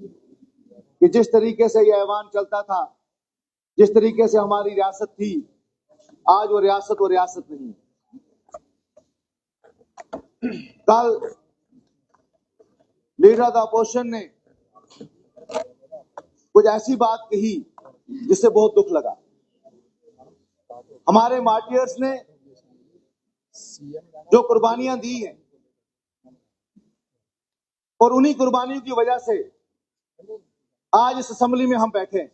कि जिस तरीके से यह ऐवान चलता था, जिस तरीके से हमारी रियासत थी, आज वो रियासत नहीं। कल लीडर ऑफ द अपोजिशन ने कुछ ऐसी बात कही जिससे बहुत दुख लगा। हमारे मार्टियर्स ने जो कुर्बानियां दी हैं और उन्हीं कुर्बानियों की वजह से आज इस असेंबली में हम बैठे हैं।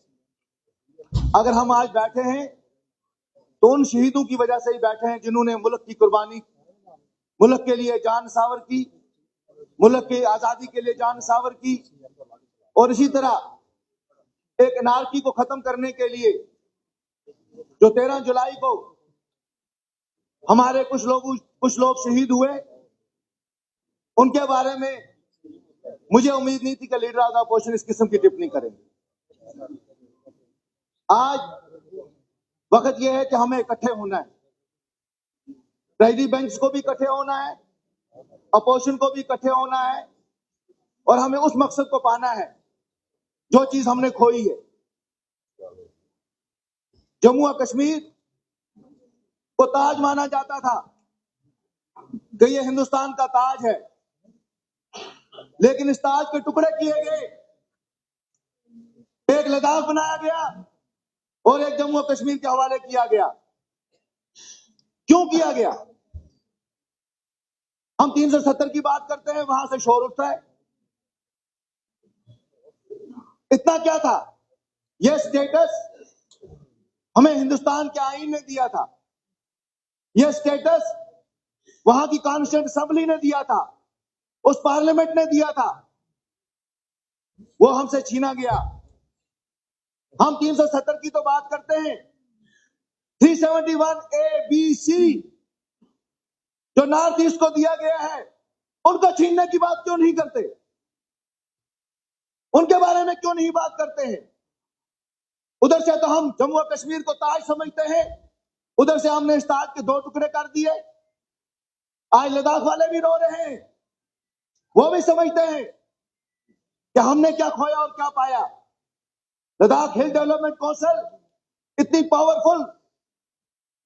अगर हम आज बैठे हैं तो उन शहीदों की वजह से ही बैठे हैं जिन्होंने मुल्क की कुर्बानी, मुल्क के लिए जान सावर की, मुल्क की आजादी के लिए जान सावर की। और इसी तरह एक अनारकी को खत्म करने के लिए जो 13 जुलाई को हमारे कुछ लोग शहीद हुए, उनके बारे में मुझे उम्मीद नहीं थी कि लीडर ऑफ द अपोजिशन इस किस्म की टिप्पणी करेंगे। आज वक्त यह है कि हमें इकट्ठे होना है, ट्रेजरी बैंक्स को भी इकट्ठे होना है, अपोजिशन को भी इकट्ठे होना है और हमें उस मकसद को पाना है जो चीज हमने खोई है। जम्मू और कश्मीर को ताज माना जाता था कि यह हिंदुस्तान का ताज है, लेकिन इस ताज के टुकड़े किए गए, एक लद्दाख बनाया गया और एक जम्मू और कश्मीर के हवाले किया गया। क्यों किया गया? हम 370 की बात करते हैं, वहां से शोर उठता है। इतना क्या था? यह स्टेटस हमें हिंदुस्तान के आईन ने दिया था, यह स्टेटस वहां की कॉन्स्टिट्यूएंट असेंबली ने दिया था, उस पार्लियामेंट ने दिया था, वो हमसे छीना गया। हम 370 की तो बात करते हैं, 371A-B-C जो नॉर्थ ईस्ट को दिया गया है, उनको छीनने की बात क्यों नहीं करते? उनके बारे में क्यों नहीं बात करते हैं? उधर से तो हम जम्मू और कश्मीर को ताज समझते हैं, उधर से हमने इस ताज के 2 टुकड़े कर दिए। आज लद्दाख वाले भी रो रहे हैं, वो भी समझते हैं कि हमने क्या खोया और क्या पाया। लद्दाख हिल डेवलपमेंट काउंसिल इतनी पावरफुल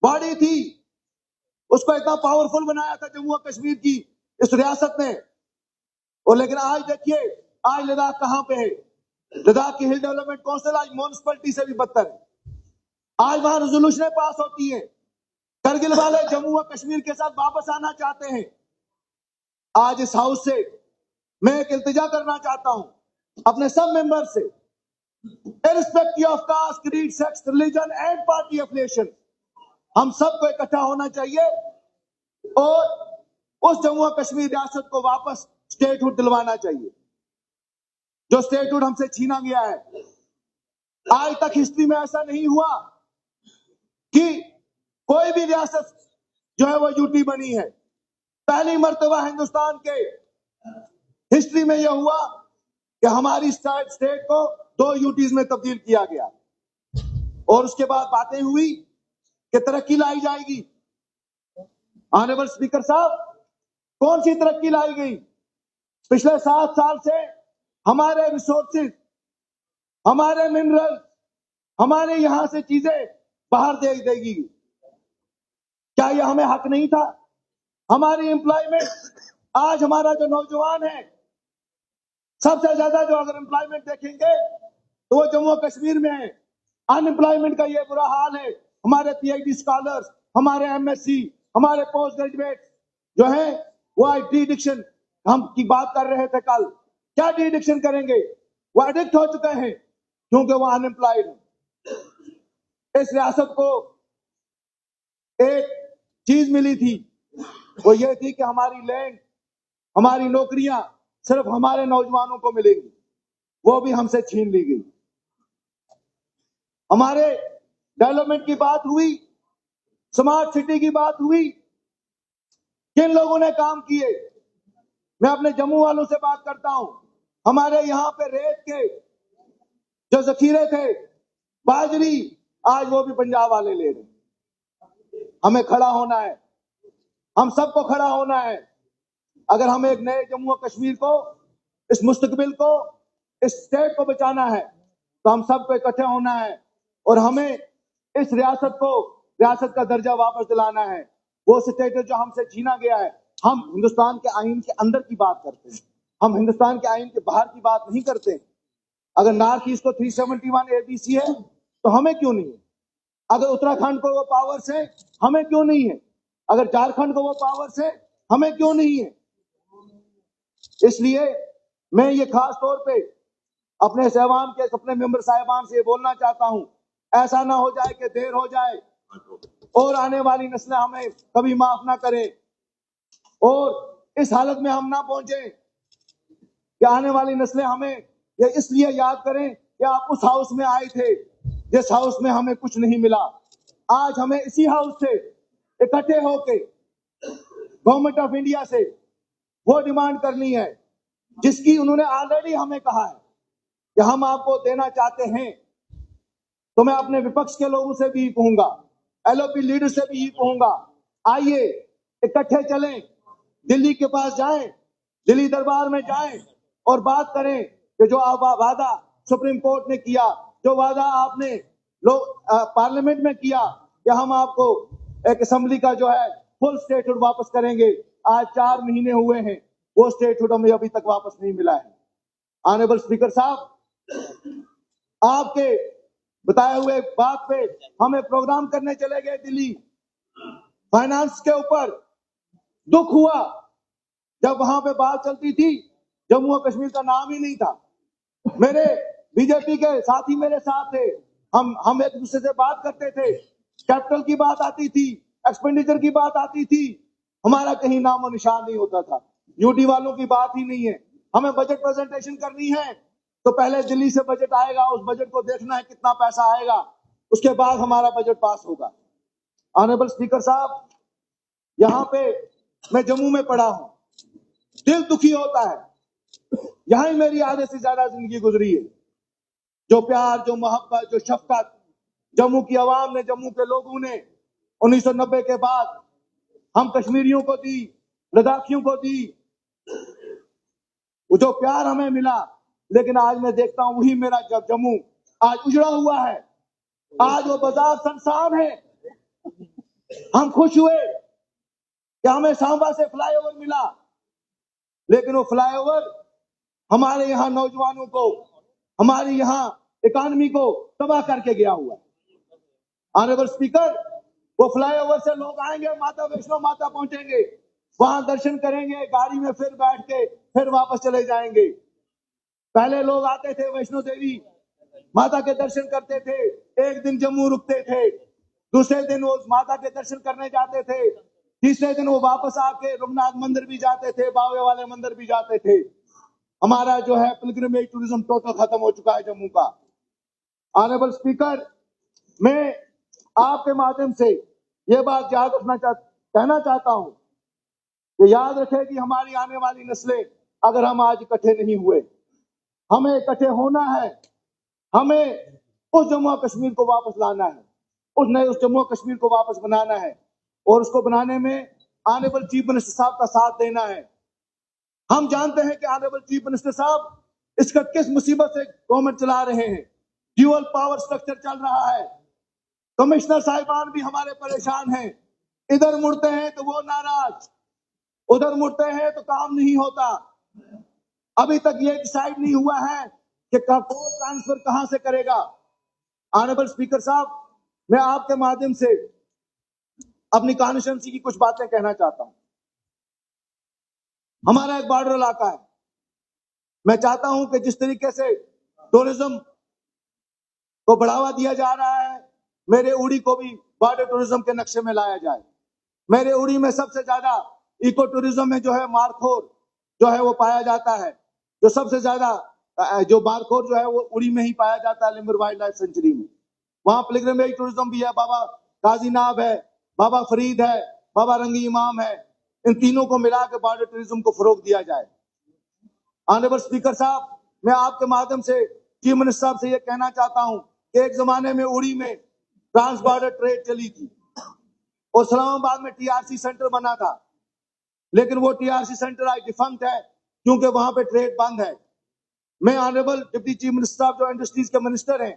बॉडी थी, उसको इतना पावरफुल बनाया था जम्मू और कश्मीर की इस रियासत ने। और लेकिन आज देखिए, आज लद्दाख कहां पे है? लद्दाख की हिल डेवलपमेंट काउंसिल आज म्युनिसिपैलिटी से भी बदतर है। आज वहां रेजोल्यूशन पास होती है, करगिल वाले जम्मू और कश्मीर के साथ वापस आना चाहते हैं। आज इस हाउस से मैं एक इल्तिजा करना चाहता हूं अपने सब मेंबर से, irrespective of caste, creed, sex, religion and party affiliation, हम सबको इकट्ठा होना चाहिए और उस जम्मू और कश्मीर रियासत को वापस स्टेटहुड दिलवाना चाहिए, जो स्टेटहुड हमसे छीना गया है। आज तक हिस्ट्री में ऐसा नहीं हुआ कि कोई भी रियासत जो है वो यूटी बनी है। पहली मर्तबा हिंदुस्तान के हिस्ट्री में यह हुआ कि हमारी स्टेट को 2 यूटीज में तब्दील किया गया और उसके बाद बातें हुई कि तरक्की लाई जाएगी। ऑनरेबल स्पीकर साहब, कौन सी तरक्की लाई गई? पिछले 7 साल से हमारे रिसोर्सेज, हमारे मिनरल, हमारे यहां से चीजें बाहर दे देगी। क्या यह हमें हक नहीं था? हमारी एम्प्लॉयमेंट, आज हमारा जो नौजवान है, सबसे ज्यादा जो अगर एम्प्लॉयमेंट देखेंगे तो वो जम्मू कश्मीर में है। अनएम्प्लॉयमेंट का ये बुरा हाल है। हमारे पीएचडी स्कॉलर्स, हमारे एमएससी, हमारे पोस्ट ग्रेजुएट जो है वो आज डी एडिक्शन, हम की बात कर रहे थे कल, क्या डी एडिक्शन करेंगे? वो एडिक्ट हो चुके हैं क्योंकि वो अनएम्प्लॉयड है। इस रियासत को एक चीज मिली थी, वो ये थी कि हमारी लैंड, हमारी नौकरियां सिर्फ हमारे नौजवानों को मिलेंगी, वो भी हमसे छीन ली गई। हमारे डेवलपमेंट की बात हुई, स्मार्ट सिटी की बात हुई, किन लोगों ने काम किए? मैं अपने जम्मू वालों से बात करता हूं। हमारे यहां पे रेत के जो जखीरे थे, बाजरी, आज वो भी पंजाब वाले ले रहे। हमें खड़ा होना है, हम सबको खड़ा होना है। अगर हम एक नए जम्मू और कश्मीर को, इस मुस्तकबिल को, इस स्टेट को बचाना है तो हम सबको इकट्ठे होना है और हमें इस रियासत का दर्जा वापस दिलाना है। वो स्टेटस जो हमसे छीना गया है, हम हिंदुस्तान के आईन के अंदर की बात करते हैं, हम हिंदुस्तान के आईन के बाहर की बात नहीं करते। अगर नॉर्थ ईस्ट को 371 एबीसी है तो हमें क्यों नहीं है? अगर उत्तराखंड को वो पावर्स है, हमें क्यों नहीं है? अगर झारखंड को वो पावर्स है, हमें क्यों नहीं है? इसलिए मैं ये खास तौर पे अपने सहवान के अपने मेंबर साहिबान से बोलना चाहता हूं, ऐसा ना हो जाए कि देर हो जाए और आने वाली नस्लें हमें कभी माफ ना करें और इस हालत में हम ना पहुंचे कि आने वाली नस्लें हमें ये इसलिए याद करें कि आप उस हाउस में आए थे जिस हाउस में हमें कुछ नहीं मिला। आज हमें इसी हाउस से इकट्ठे होके गवर्नमेंट ऑफ इंडिया से वो डिमांड करनी है जिसकी उन्होंने ऑलरेडी हमें कहा है कि हम आपको देना चाहते हैं। तो मैं अपने विपक्ष के लोगों से भी कहूंगा, एलओपी लीडर से भी कहूंगा, आइए इकट्ठे चलें, दिल्ली के पास जाएं, दिल्ली दरबार में जाएं और बात करें कि जो वादा सुप्रीम कोर्ट ने किया, जो वादा आपने लोग पार्लियामेंट में किया कि हम आपको एक असेंबली का जो है फुल स्टेटहुड वापस करेंगे। आज 4 महीने हुए हैं, वो स्टेटहुड हमें अभी तक वापस नहीं मिला है। ऑनरेबल स्पीकर साहब, आपके बताए हुए बात पे हमें प्रोग्राम करने चले गए दिल्ली। फाइनेंस के ऊपर दुख हुआ जब वहां पे बात चलती थी, जम्मू और कश्मीर का नाम ही नहीं था। मेरे बीजेपी के साथी मेरे साथ थे, हम एक दूसरे से बात करते थे, कैपिटल की बात आती थी, एक्सपेंडिचर की बात आती थी, हमारा कहीं नामो निशान नहीं होता था। यूटी वालों की बात ही नहीं है। हमें बजट प्रेजेंटेशन करनी है तो पहले दिल्ली से बजट आएगा, उस बजट को देखना है कितना पैसा आएगा, उसके बाद हमारा बजट पास होगा। ऑनरेबल स्पीकर साहब, यहाँ पे मैं जम्मू में पढ़ा हूं, दिल दुखी होता है। यहां ही मेरी आधे से ज्यादा जिंदगी गुजरी है। जो प्यार, जो मोहब्बत, जो शफकत जम्मू की आवाम ने, जम्मू के लोगों ने 1990 के बाद हम कश्मीरियों को दी, लद्दाखियों को दी, वो जो प्यार हमें मिला, लेकिन आज मैं देखता हूं वही मेरा जब जम्मू आज उजड़ा हुआ है। आज वो बाजार सुनसान है। हम खुश हुए कि हमें सांबा से फ्लाईओवर मिला, लेकिन वो फ्लाईओवर हमारे यहाँ नौजवानों को, हमारी यहाँ इकोनॉमी को तबाह करके गया हुआ है। ऑनरेबल स्पीकर, वो फ्लाईओवर से लोग आएंगे, माता वैष्णो माता पहुंचेंगे, वहां दर्शन करेंगे, गाड़ी में फिर बैठ के फिर वापस चले जाएंगे। पहले लोग आते थे वैष्णो देवी माता के दर्शन करते थे, एक दिन जम्मू रुकते थे, दूसरे दिन वो माता के दर्शन करने जाते थे, तीसरे दिन वो वापस आके रघुनाथ मंदिर भी जाते थे, बावे वाले मंदिर भी जाते थे। हमारा जो है पिलग्रिमेज टूरिज्म टोटल खत्म हो चुका है जम्मू का। ऑनरेबल स्पीकर, मैं आपके माध्यम से ये बात याद कहना चाहता हूं कि याद रखें कि हमारी आने वाली नस्लें, अगर हम आज इकट्ठे नहीं हुए, हमें इकट्ठे होना है, हमें उस जम्मू और कश्मीर को वापस लाना है, उस जम्मू और कश्मीर को वापस बनाना है और उसको बनाने में ऑनरेबल चीफ मिनिस्टर साहब का साथ देना है। हम जानते हैं कि ऑनरेबल चीफ मिनिस्टर साहब इसका किस मुसीबत से गवर्नमेंट चला रहे हैं। ड्यूअल पावर स्ट्रक्चर चल रहा है। कमिश्नर साहिबान भी हमारे परेशान हैं, इधर मुड़ते हैं तो वो नाराज, उधर मुड़ते हैं तो काम नहीं होता। अभी तक ये डिसाइड नहीं हुआ है कि कोर्ट ट्रांसफर कहां से करेगा। ऑनरेबल स्पीकर साहब, मैं आपके माध्यम से अपनी कॉन्स्टिट्यूएंसी की कुछ बातें कहना चाहता हूं। हमारा एक बॉर्डर इलाका है। मैं चाहता हूं कि जिस तरीके से टूरिज्म को बढ़ावा दिया जा रहा है, मेरे उड़ी को भी बॉर्डर टूरिज्म के नक्शे में लाया जाए। मेरे उड़ी में सबसे ज्यादा इको टूरिज्म में जो है मारखोर जो है वो पाया जाता है, जो सबसे ज्यादा जो मारखोर जो है वो उड़ी में ही पाया जाता है, लिम्बर वाइल्ड लाइफ सेंचुरी में। वहां पिलग्रिमेज टूरिज्म भी है, बाबा गाजी नाब है, बाबा फरीद है, बाबा रंगी इमाम है, इन तीनों को मिला के बॉर्डर टूरिज्म को फरोग दिया जाए। ऑनरेबल स्पीकर साहब, मैं आपके माध्यम से चीफ मिनिस्टर साहब से यह कहना चाहता हूं कि एक जमाने में उड़ी में ट्रांस बॉर्डर ट्रेड चली थी और इस्लामाबाद में टीआरसी सेंटर बना था, लेकिन वो टीआरसी सेंटर आज डिफंक्ट है क्योंकि वहां पे ट्रेड बंद है। मैं ऑनरेबल डिप्टी चीफ मिनिस्टर साहब जो इंडस्ट्रीज के मिनिस्टर हैं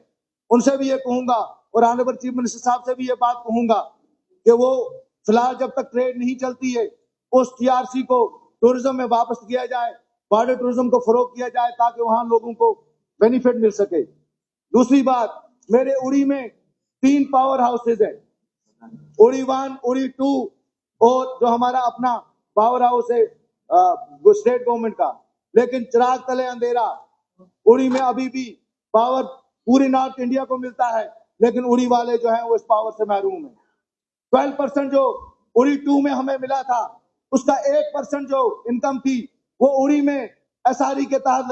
उनसे भी ये कहूंगा और ऑनरेबल चीफ मिनिस्टर साहब से भी ये बात कहूंगा कि वो फिलहाल जब तक ट्रेड नहीं चलती है उस टीआरसी को टूरिज्म में वापस किया जाए, बॉर्डर टूरिज्म को फरोग किया जाए ताकि वहां लोगों को बेनिफिट मिल सके। दूसरी बात, मेरे उड़ी में 3 पावर हाउसेज है, उड़ी 1, उड़ी 2 और जो हमारा अपना पावर हाउस है स्टेट गवर्नमेंट का, लेकिन चिराग तले अंधेरा। उड़ी में अभी भी पावर पूरी नॉर्थ इंडिया को मिलता है, लेकिन उड़ी वाले जो है वो इस पावर से महरूम है। 12% जो उड़ी 2 में हमें मिला था, उसका 1% जो इनकम थी वो उड़ी में एसआरई के तहत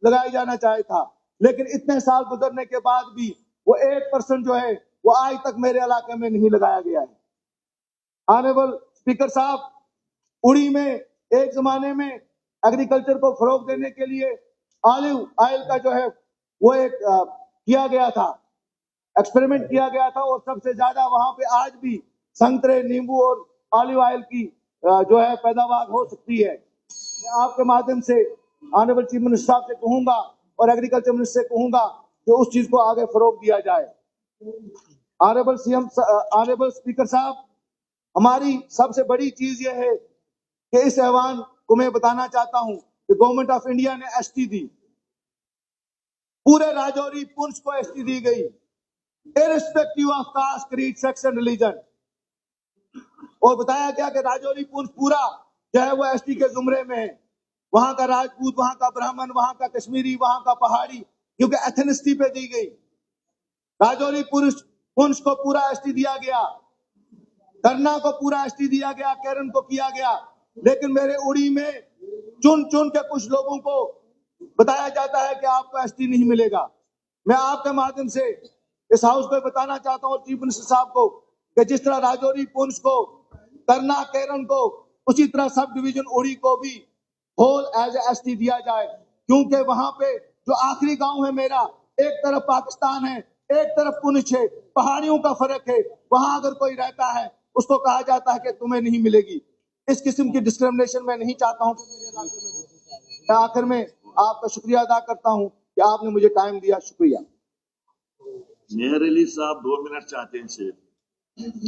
लगाई जाना चाहिए था, लेकिन इतने साल गुजरने के बाद भी वो 1% जो है वो आज तक मेरे इलाके में नहीं लगाया गया है। ऑनरेबल स्पीकर साहब, उड़ी में एक जमाने में एग्रीकल्चर को फरोग देने के लिए ऑलिव ऑयल का जो है वो एक किया गया था, एक्सपेरिमेंट किया गया था और सबसे ज्यादा वहां पे आज भी संतरे, नींबू और ऑलिव ऑयल की जो है पैदावार हो सकती है। मैं आपके माध्यम से ऑनरेबल चीफ मिनिस्टर साहब से कहूंगा और एग्रीकल्चर मिनिस्टर से कहूंगा कि उस चीज को आगे फरोग दिया जाए। ऑनरेबल स्पीकर साहब, हमारी सबसे बड़ी चीज यह है कि इस ऐवान को मैं बताना चाहता हूं कि गवर्नमेंट ऑफ इंडिया ने एसटी दी, पूरे राजौरी पुंछ को एसटी दी गई, irrespective of caste, creed, sex and religion, और बताया गया कि राजौरी पुंछ पूरा जो है वो एसटी के जुमरे में है। वहां का राजपूत, वहां का ब्राह्मण, वहां का कश्मीरी, वहां का पहाड़ी, क्योंकि एथनिसिटी पे दी गई। राजौरी पुंछ को पूरा एसटी दिया गया, करना को पूरा एसटी दिया गया, केरन को किया गया, लेकिन मेरे उड़ी में चुन चुन के कुछ लोगों को बताया जाता है कि आपको एसटी नहीं मिलेगा। मैं आपके माध्यम से इस हाउस को बताना चाहता हूं, चीफ मिनिस्टर साहब को, कि जिस तरह राजौरी पुंछ को, करना, केरन को, उसी तरह सब डिवीजन उड़ी को भी होल एज एसटी दिया जाए, क्योंकि वहां पे जो आखिरी गांव है मेरा, एक तरफ पाकिस्तान है, एक तरफ पुंछ है, पहाड़ियों का फर्क है, वहां अगर कोई रहता है उसको कहा जाता है कि तुम्हें नहीं मिलेगी। इस किस्म की डिस्क्रिमिनेशन मैं नहीं चाहता हूं कि मेरे इलाके में हो। मैं आखिर में आपका शुक्रिया अदा करता हूं कि आपने मुझे टाइम दिया, शुक्रिया। मेहर अली साहब 2 मिनट चाहते हैं शेर,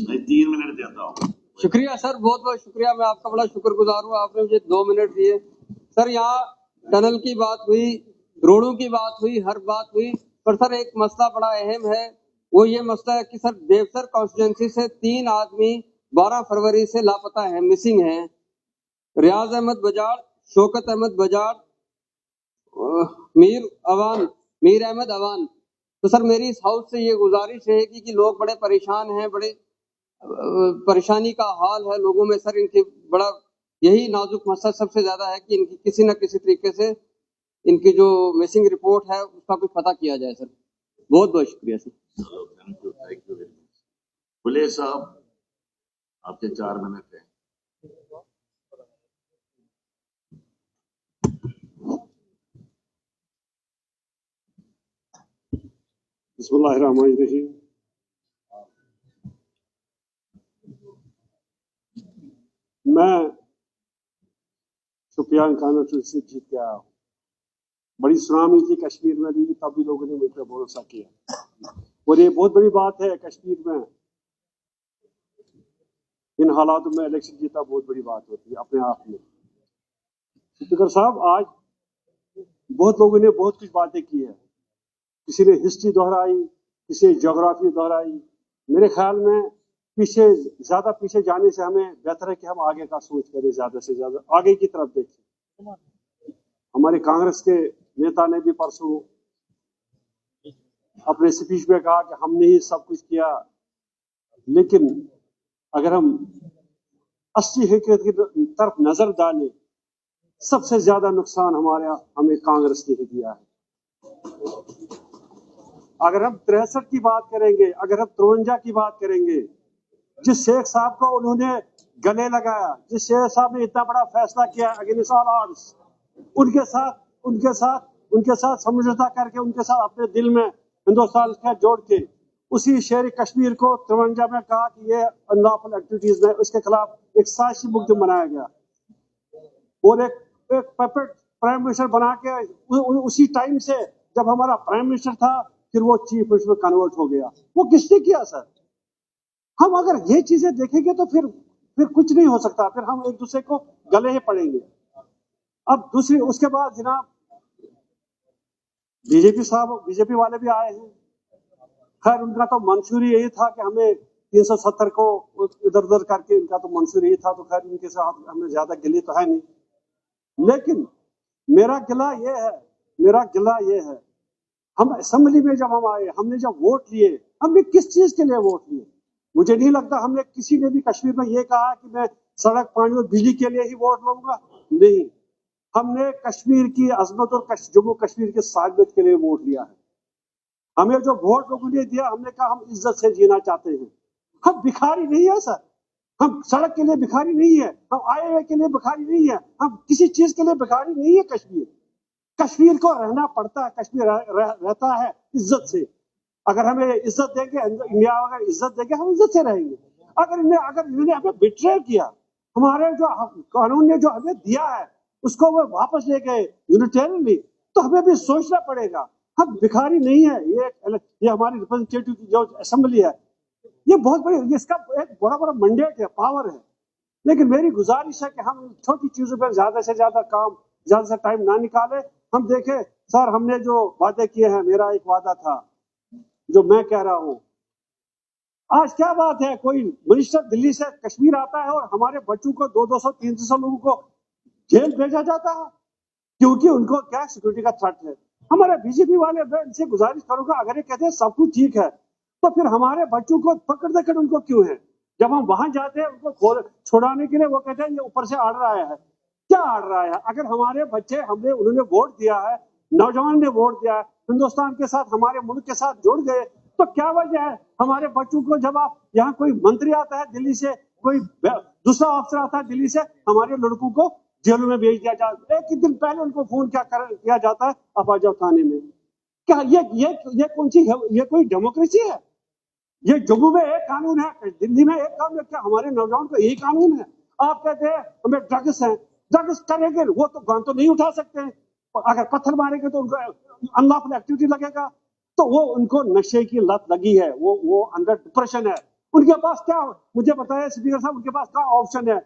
मैं 3 मिनट देता हूँ। शुक्रिया सर, बहुत बहुत शुक्रिया, मैं आपका बड़ा शुक्रगुजार हूँ, आपने मुझे 2 मिनट दिए। सर, यहाँ टनल की बात हुई, रोडों की बात हुई, हर बात हुई, पर सर एक मसला बड़ा अहम है, वो ये मसला है कि सर देवसर कॉन्स्टिट्यूंसी से 3 आदमी 12 फरवरी से लापता है, मिसिंग है। रियाज अहमद बजाज, शौकत अहमद बजाज, मीर अहमद अवान। तो सर मेरी इस हाउस से ये गुजारिश है कि लोग बड़े परेशान हैं, बड़े परेशानी का हाल है लोगों में सर, इनके बड़ा यही नाजुक मसला सबसे ज्यादा है कि इनकी किसी न किसी तरीके से इनकी जो मिसिंग रिपोर्ट है उसका कुछ पता किया जाए सर। बहुत बहुत शुक्रिया sir. Thank you very much. बुले साहब, आपके 4 मिनट है। बिस्मिल्लाहिर्रहमानिर्रहीम। मैं शुपियान कानपुर से जीत के आया हूँ। बड़ी सुनामी थी कश्मीर में भी, तब भी लोगों ने मुझ पर भरोसा किया, और ये बहुत बड़ी बात है कश्मीर में इन हालातों में इलेक्शन जीता बहुत बड़ी बात होती है अपने आप में। स्पीकर साहब, आज बहुत लोगों ने बहुत कुछ बातें की है, किसी ने हिस्ट्री दोहराई, किसी ने ज्योग्राफी दोहराई। मेरे ख्याल में ज्यादा पीछे जाने से हमें बेहतर है कि हम आगे का सोच करें, ज्यादा से ज्यादा आगे की तरफ देखें। हमारे कांग्रेस के नेता ने भी परसों अपने स्पीच में कहा कि हमने ही सब कुछ किया, लेकिन अगर हम असली हकीकत की तरफ नजर डालें, सबसे ज्यादा नुकसान हमें कांग्रेस ने ही दिया है। अगर हम 63 की बात करेंगे, अगर हम 53 की बात करेंगे, जिस शेख साहब को उन्होंने गले लगाया, जिस शेख साहब ने इतना बड़ा फैसला किया अगेंस्ट ऑल ऑड्स, उनके साथ समझौता करके, उनके साथ अपने दिल में हिंदुस्तान का जोड़ के, उसी शेर कश्मीर को 53 में कहा कि ये अनलॉफुल एक्टिविटीज में, उसके खिलाफ एक साजिशी मुकदमा बनाया गया और एक प्राइम मिनिस्टर बना के उसी टाइम से जब हमारा प्राइम मिनिस्टर था फिर वो चीफ मिनिस्टर में कन्वर्ट हो गया। वो किसने किया सर? हम अगर ये चीजें देखेंगे तो फिर कुछ नहीं हो सकता, फिर हम एक दूसरे को गले ही पड़ेंगे। अब दूसरी उसके बाद जनाब बीजेपी वाले भी आए हैं। खैर उनका तो मंशूर यही था कि हमें 370 को इधर उधर करके, इनका तो मंशूर यही था, तो खैर इनके साथ हमें ज्यादा गिले तो है नहीं। लेकिन मेरा गिला ये है, हम असेंबली में जब हम आए, हमने जब वोट लिए, हमने किस चीज के लिए वोट लिए? मुझे नहीं लगता हमने किसी ने भी कश्मीर में ये कहा कि मैं सड़क, पानी और बिजली के लिए ही वोट लूंगा। नहीं, हमने कश्मीर की अजमत और जम्मू कश्मीर के साबित के लिए वोट लिया है। हमें जो वोट लोगों ने दिया, हमने कहा हम इज्जत से जीना चाहते हैं। हम भिखारी नहीं है सर, हम सड़क के लिए भिखारी नहीं है, हम आए हुए के लिए भिखारी नहीं है, हम किसी चीज के लिए भिखारी नहीं है। कश्मीर को रहना पड़ता है, कश्मीर रहता है इज्जत से। अगर हमें इज्जत देंगे, इंडिया अगर इज्जत देंगे, हम इज्जत से रहेंगे। अगर इन्होंने हमें बिट्रे किया, हमारे जो कानून ने जो हमें दिया है उसको वो वापस ले गए यूनिटेरियनली, तो हमें भी सोचना पड़ेगा। हम भिखारी नहीं है। ये हमारी रिप्रेजेंटेटिव की जो असेंबली है, ये बहुत बड़ी, इसका एक बड़ा मैंडेट है, पावर है। लेकिन मेरी गुजारिश है कि हम छोटी चीजों पर ज्यादा से ज्यादा काम, ज्यादा से टाइम ना निकाले। हम देखें सर, हमने जो वादे किए हैं, मेरा एक वादा था जो मैं कह रहा हूं, आज क्या बात है, कोई मिनिस्टर दिल्ली से कश्मीर आता है और हमारे बच्चों को 200-300 लोगों को जेल भेजा जाता है क्योंकि उनको क्या सिक्योरिटी का थ्रेट है। हमारे बीजेपी वाले, मैं इनसे गुजारिश करूंगा, अगर ये कहते हैं सब कुछ ठीक है तो फिर हमारे बच्चों को पकड़ उनको क्यों है? जब हम वहां जाते हैं उनको छुड़ाने के लिए, वो कहते हैं ये ऊपर से आर्डर आया है। क्या आर्डर आया है? अगर हमारे बच्चे, उन्होंने वोट दिया है, नौजवान ने वोट दिया है, हिंदुस्तान के साथ, हमारे मुल्क के साथ जुड़ गए, तो क्या वजह है हमारे बच्चों को, जब आप यहाँ कोई मंत्री आता है दिल्ली से, कोई दूसरा अफसर आता है दिल्ली से, हमारे लड़कों को जेलों में भेज दिया जाता है। एक ही दिन पहले उनको फोन किया जाता है, आप आ जाओ थाने में। क्या ये कौन सी, ये कोई डेमोक्रेसी है? ये जम्मू में एक कानून है, दिल्ली में एक कानून है, क्या हमारे नौजवान को यही कानून है? आप कहते हैं हमें ड्रग्स है, ड्रग्स करेंगे, वो तो गन तो नहीं उठा सकते हैं, अगर पत्थर मारेंगे तो उनको अनलॉफुल एक्टिविटी लगेगा। तो वो उनको नशे की लत लगी है, वो अंडर डिप्रेशन है। उनके पास क्या, मुझे बताया स्पीकर साहब, उनके पास क्या ऑप्शन है?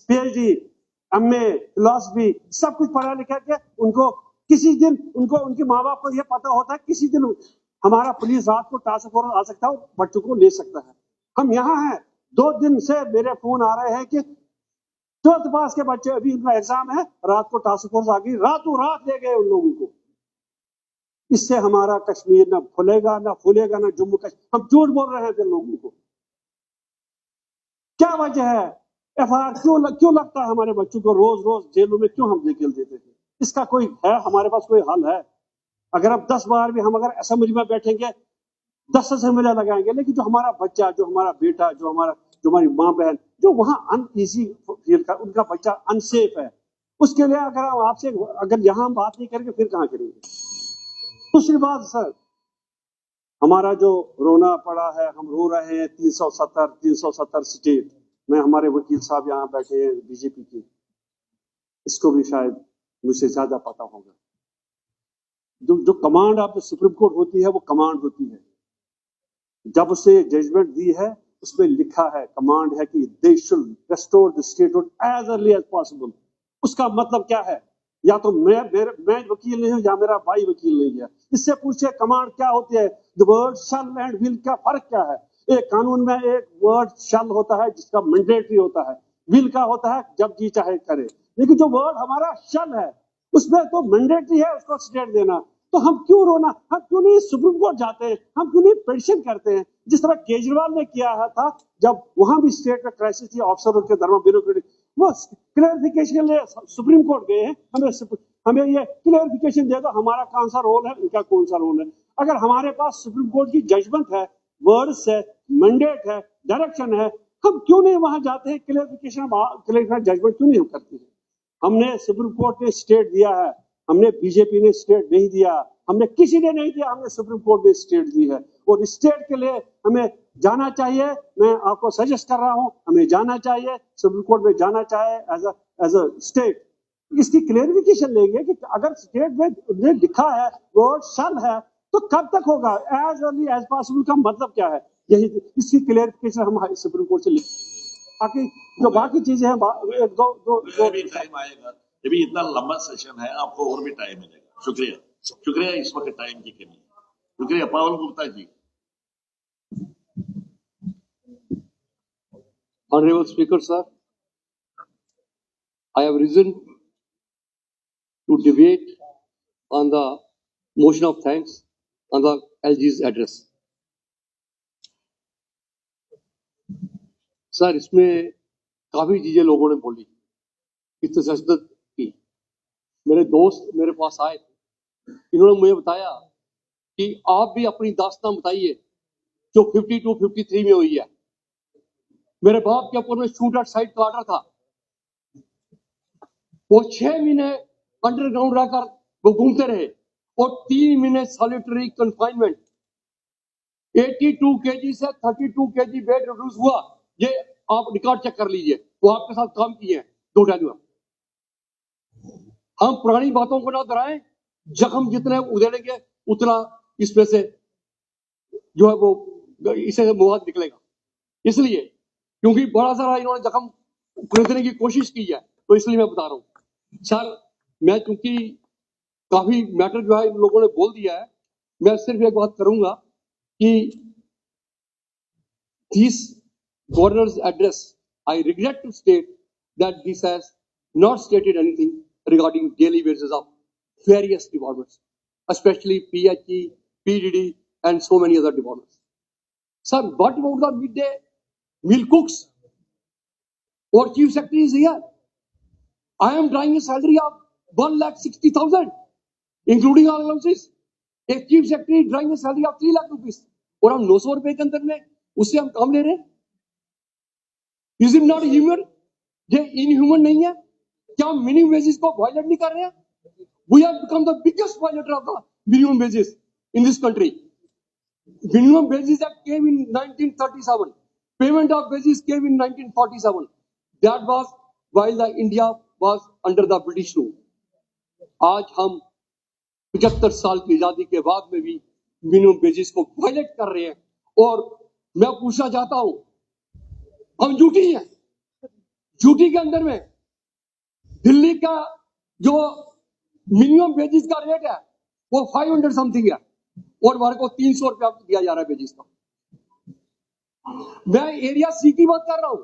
पीएचडी, एमए, फिलॉसफी, सब कुछ पढ़ा लिखा के उनको किसी दिन, उनको उनके माँ बाप को ये पता होता है किसी दिन हमारा पुलिस रात को टास्क फोर्स आ सकता है, बच्चों को ले सकता है। हम यहाँ हैं, 2 दिन से मेरे फोन आ रहे हैं कि 12th पास के बच्चे, अभी उनका एग्जाम है, रात को टास्क फोर्स आ गई, रातों रात ले गए उन लोगों को। इससे हमारा कश्मीर ना फूलेगा ना फूलेगा, ना जम्मू कश्मीर। हम झूठ बोल रहे हैं फिर लोगों को। क्या वजह है? एफआईआर क्यों लगता है हमारे बच्चों को रोज रोज जेलों में, क्यों हम निकल देते हैं? इसका कोई है हमारे पास कोई हल है? अगर अब 10 बार भी हम अगर असेंबली में बैठेंगे, 10 असेंबलियां लगाएंगे, लेकिन जो हमारा बच्चा, जो हमारा बेटा, जो हमारी माँ बहन जो वहां अनईजी फील कर, उनका बच्चा अनसेफ है, उसके लिए अगर हम आपसे, अगर यहाँ हम बात नहीं करेंगे फिर कहाँ करेंगे? दूसरी बात सर, हमारा जो रोना पड़ा है, हम रो रहे हैं 370 स्टेट में। हमारे वकील साहब यहाँ बैठे हैं बीजेपी के, इसको भी शायद मुझसे ज्यादा पता होगा। जो command of the supreme court होती है, वो कमांड होती है। जब उसे जजमेंट दी है, उसमें लिखा है, कमांड है कि they should restore the statehood as early as possible. उसका मतलब क्या है? या तो मैं वकील नहीं हूं, या मेरा भाई वकील नहीं है। इससे पूछे कमांड क्या होती है? The word shall and will का फर्क क्या है? एक कानून में एक वर्ड शैल होता है जिसका मैंडेटरी होता है, विल का होता है जब जी चाहे करे। लेकिन जो वर्ड हमारा शैल है, उसमें तो मैंडेटरी है उसको स्टेट देना। तो हम क्यों रोना, हम क्यों नहीं सुप्रीम कोर्ट जाते हैं, हम क्यों नहीं पिटीशन करते हैं, जिस तरह केजरीवाल ने किया था जब वहां भी स्टेट में क्राइसिस थी, ऑफिसरों के दरमियान ब्यूरोक्रेटिक, वो क्लियरिफिकेशन के लिए सुप्रीम कोर्ट गए हैं। हमें ये क्लियरिफिकेशन दे दो, हमारा कौन सा रोल है, उनका कौन सा रोल है। अगर हमारे पास सुप्रीम कोर्ट की जजमेंट है, वर्ड्स है, मैंडेट है, डायरेक्शन है, हम क्यों नहीं वहां जाते हैं? क्लियरिफिकेशन जजमेंट क्यों नहीं करते हैं? हमने, सुप्रीम कोर्ट ने स्टेट दिया है, हमने, बीजेपी ने स्टेट नहीं दिया, हमने किसी ने नहीं दिया, हमने सुप्रीम कोर्ट ने स्टेट दी है। और स्टेट के लिए हमें जाना चाहिए। मैं आपको सजेस्ट कर रहा हूं, हमें जाना चाहिए, सुप्रीम कोर्ट में जाना चाहिए एज अ स्टेट। इसकी क्लेरिफिकेशन लेंगे कि अगर स्टेट में लिखा है वर्ड शैल है तो कब तक होगा, एज अर्ली एज पॉसिबल का मतलब क्या है, यही इसकी क्लेरिफिकेशन हम सुप्रीम कोर्ट से लेंगे। बाकी जो बाकी चीजें हैं एक दो दो दो भी टाइम आएगा, ये भी इतना लंबा सेशन है, आपको और भी टाइम मिलेगा। शुक्रिया, शुक्रिया, इस वक्त टाइम की कमी है। शुक्रिया। पावल Gupta ji. Honorable Speaker, sir, I have risen to debate on the motion of thanks on the LG's address. Sir, इसमें काफी चीजें लोगों ने बोली, इत्तेजाजत की। मेरे दोस्त मेरे पास आए, इन्होंने मुझे बताया कि आप भी अपनी दास्तान बताइए जो 52-53 में हुई है। मेरे बाप के ऊपर में शूट एट साइट का ऑर्डर था, वो 6 महीने अंडरग्राउंड रहकर वो घूमते रहे और 3 महीने सॉलिटरी कंफाइनमेंट। 82 kg से 32 kg वेट रिड्यूस हुआ, ये आप रिकॉर्ड चेक कर लीजिए, वो आपके साथ काम किए हैं 2 टाइम। हम पुरानी बातों को ना दोहराएं, जख्म जितने उधेड़ेंगे उतना इसमें से जो है वो इसे मुआवजा निकलेगा। इसलिए क्योंकि बड़ा सारा इन्होंने जख्म खरीदने की कोशिश की है, तो इसलिए मैं बता रहा हूं। सर, मैं क्योंकि काफी मैटर जो है इन लोगों ने बोल दिया है, मैं सिर्फ एक बात करूंगा कि this governor's address, I regret to state that this has not stated anything regarding daily wages of various departments, especially PHE, PDD, and so many other departments. Sir, what about the midday meal cooks or chief secretary is here? I am drawing a salary of 1,60,000, including all allowances. एक chief secretary drawing a salary of 3 lakh rupees, और हम 900 रुपए के अंदर में उससे हम काम ले रहे हैं। Is it not human? ये inhuman नहीं है? क्या हम मिनिमम वेजेस को वायलेट नहीं कर रहे हैं? We have become the biggest violator of the minimum wages in this country. Minimum wages act came in 1937. Payment of wages came in 1947. That was while the India was under the British rule. आज हम 75 साल की आजादी के बाद में भी minimum wages को वायलेट कर रहे हैं, और मैं पूछना चाहता हूं, हम झूठी हैं। झूठी के अंदर में दिल्ली का जो मिनिमम वेजेस का रेट है वो 500 समथिंग है, और हमारे को 300 रुपया दिया जा रहा है वेजेस का। मैं एरिया सी की बात कर रहा हूं,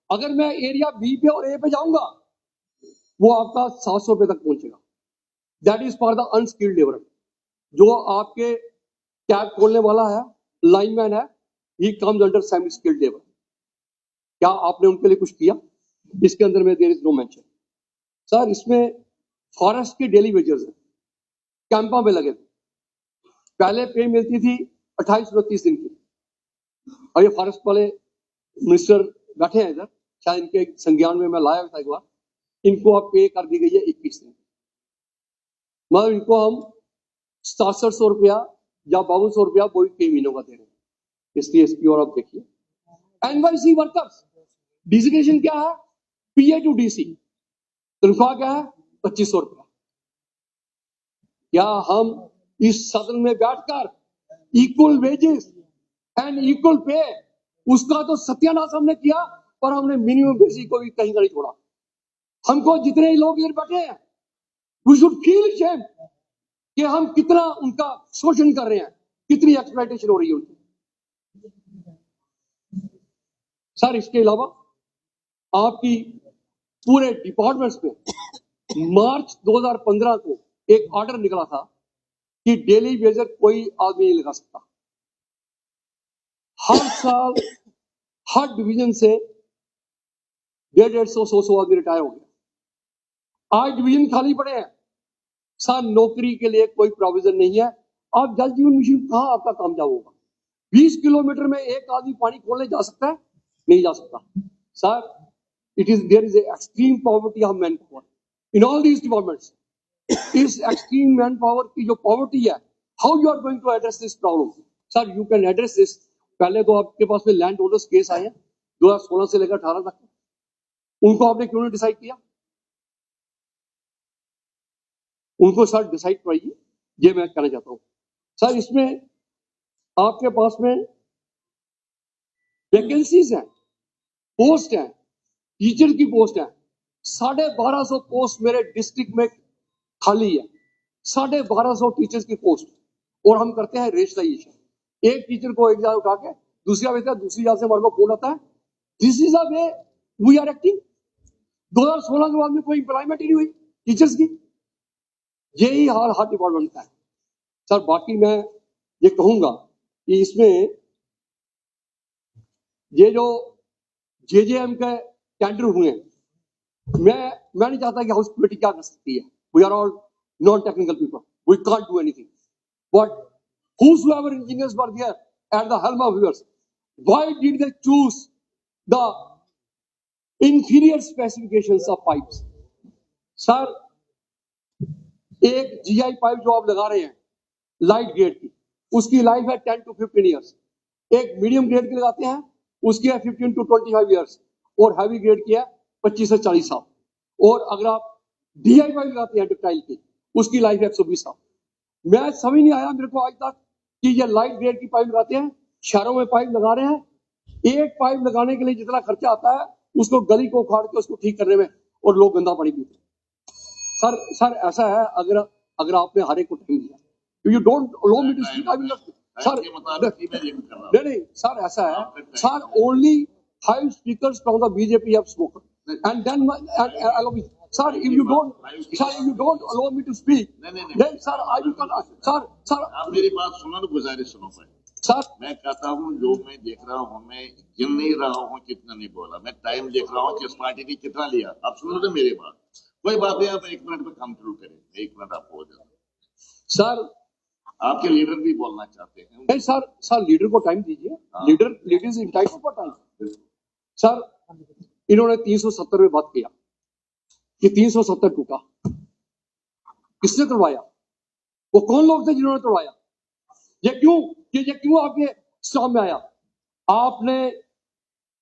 अगर मैं एरिया बी पे और ए पे जाऊंगा वो आपका 700 रुपए तक पहुंचेगा। That is for the unskilled labour. जो आपके कैब खोलने वाला है, लाइनमैन है, he comes under semi skilled labour. क्या आपने उनके लिए कुछ किया? इसके अंदर में there is no mention. Sir, इसमें फॉरेस्ट के डेली वेजेस हैं, कैंपा में लगे थे, पहले पे मिलती थी 28-29 दिन की, और ये फॉरेस्ट वाले मिनिस्टर बैठे हैं इधर, शायद इनके संज्ञान में मैं लाया था एक बार, इनको अब पे कर दी गई है 21 दिन। मतलब इनको हम 6700 रुपया या 5200 रुपया कोई कई महीनों का दे रहे हैं। इसलिए इसकी और आप देखिए। एनवाईसी वर्कर्स डिजिग्नेशन क्या है? पीए टू डीसी, तनख्वाह क्या है? 2500 रुपया। क्या हम इस सदन में बैठकर equal wages and equal pay, उसका तो सत्यानाश हमने किया, पर हमने मिनिमम बेसिक को भी कहीं का नहीं छोड़ा। हमको जितने लोग इधर बैठे हैं, वी शुड फील शेम कि हम कितना उनका शोषण कर रहे हैं, कितनी एक्सप्लॉयटेशन हो रही है उनकी। सर, इसके अलावा आपकी पूरे डिपार्टमेंट्स में मार्च 2015 को एक ऑर्डर निकला था कि डेली वेजर कोई आदमी नहीं लगा सकता। हर साल हर डिवीजन से 150-100 आदमी रिटायर हो गया। आज डिवीजन खाली पड़े हैं। सर, नौकरी के लिए कोई प्रोविजन नहीं है। अब जल जीवन मिशन कहां आपका कामयाब होगा? 20 किलोमीटर में एक आदमी पानी खोलने जा सकता है? नहीं जा सकता। Sir, there is a extreme poverty of manpower in all these departments. इस extreme manpower की जो poverty है, how you are going to address this problem? Sir, you can address this. पहले तो आपके पास में लैंड ओनर्स केस आए हैं 2016 से लेकर 18 तक, उनको आपने क्यों नहीं डिसाइड किया? उनको सर डिसाइड कराइए, ये मैं कहना चाहता हूँ। सर इसमें आपके पास में वैकेंसीज हैं, पोस्ट हैं, टीचर की पोस्ट है, 1250 पोस्ट मेरे डिस्ट्रिक्ट में खाली है, 1250 टीचर्स की पोस्ट, और हम करते हैं रेशलाइजेशन। एक टीचर को एक जगह उठा के दूसरी जगह भेजते हैं, दूसरी जगह से हमारे को फोन आता है। This is a way we are acting. 2016 के बाद में कोई एम्प्लॉयमेंट ही नहीं हुई टीचर्स की। यही हाल हर डिपार्टमेंट का है। सर बाकी मैं ये कहूंगा कि इसमें ये जो JJM के टेंडर हुए हैं, मैं नहीं चाहता कि हाउस कमेटी क्या कर सकती है। We are all non technical people, we can't do anything, but whosoever engineers were there at the helm of yours, why did they choose the inferior specifications of pipes? Sir एक GI pipe जो आप लगा रहे हैं light grade की, उसकी life है 10 to 15 years. एक मीडियम ग्रेड की लगाते हैं, उसकी है 15 to 25 ईयर्स, और हैवी ग्रेड की है 25 से 40 साल। और अगर आप DI पाइप लगाते हैं डक्टाइल की, उसकी लाइफ है 120 साल। मैं समझ नहीं आया मेरे को आज तक कि ये लाइट ग्रेड की पाइप लगाते हैं, शहरों में पाइप लगा रहे हैं, एक पाइप लगाने के लिए जितना खर्चा आता है उसको गली को उखाड़ के उसको ठीक करने में, और लोग गंदा पानी पीते हैं। सर ऐसा है, अगर आपने हर एक को टाइम दिया, you don't allow me to speak, I will sir नहीं सर ऐसा है sir, only 5 speakers from the BJP have spoken, and then allow me sir, if you don't allow me to speak, then sir I will sir आप मेरी बात सुनो ना, गुजारिश सुनो भाई। सर मैं कहता हूँ जो मैं देख रहा हूँ, मैं गिन नहीं रहा हूँ कितना नहीं बोला, मैं टाइम देख रहा हूँ किस पार्टी ने कितना लिया। आप सुनो ना मेरी बात, कोई बात नहीं, आप 1 मिनट में काम शुरू करें, 1 मिनट आपको हो जाए। सर आपके लीडर भी बोलना चाहते हैं। नहीं सर लीडर को टाइम दीजिए, leader is entitled for time. Sir इन्होंने 370 में बात किया कि 370 टूटा, किसने तोड़वाया? वो कौन लोग थे जिन्होंने तोड़वाया? ये क्यों आपके स्टॉप में आया? आपने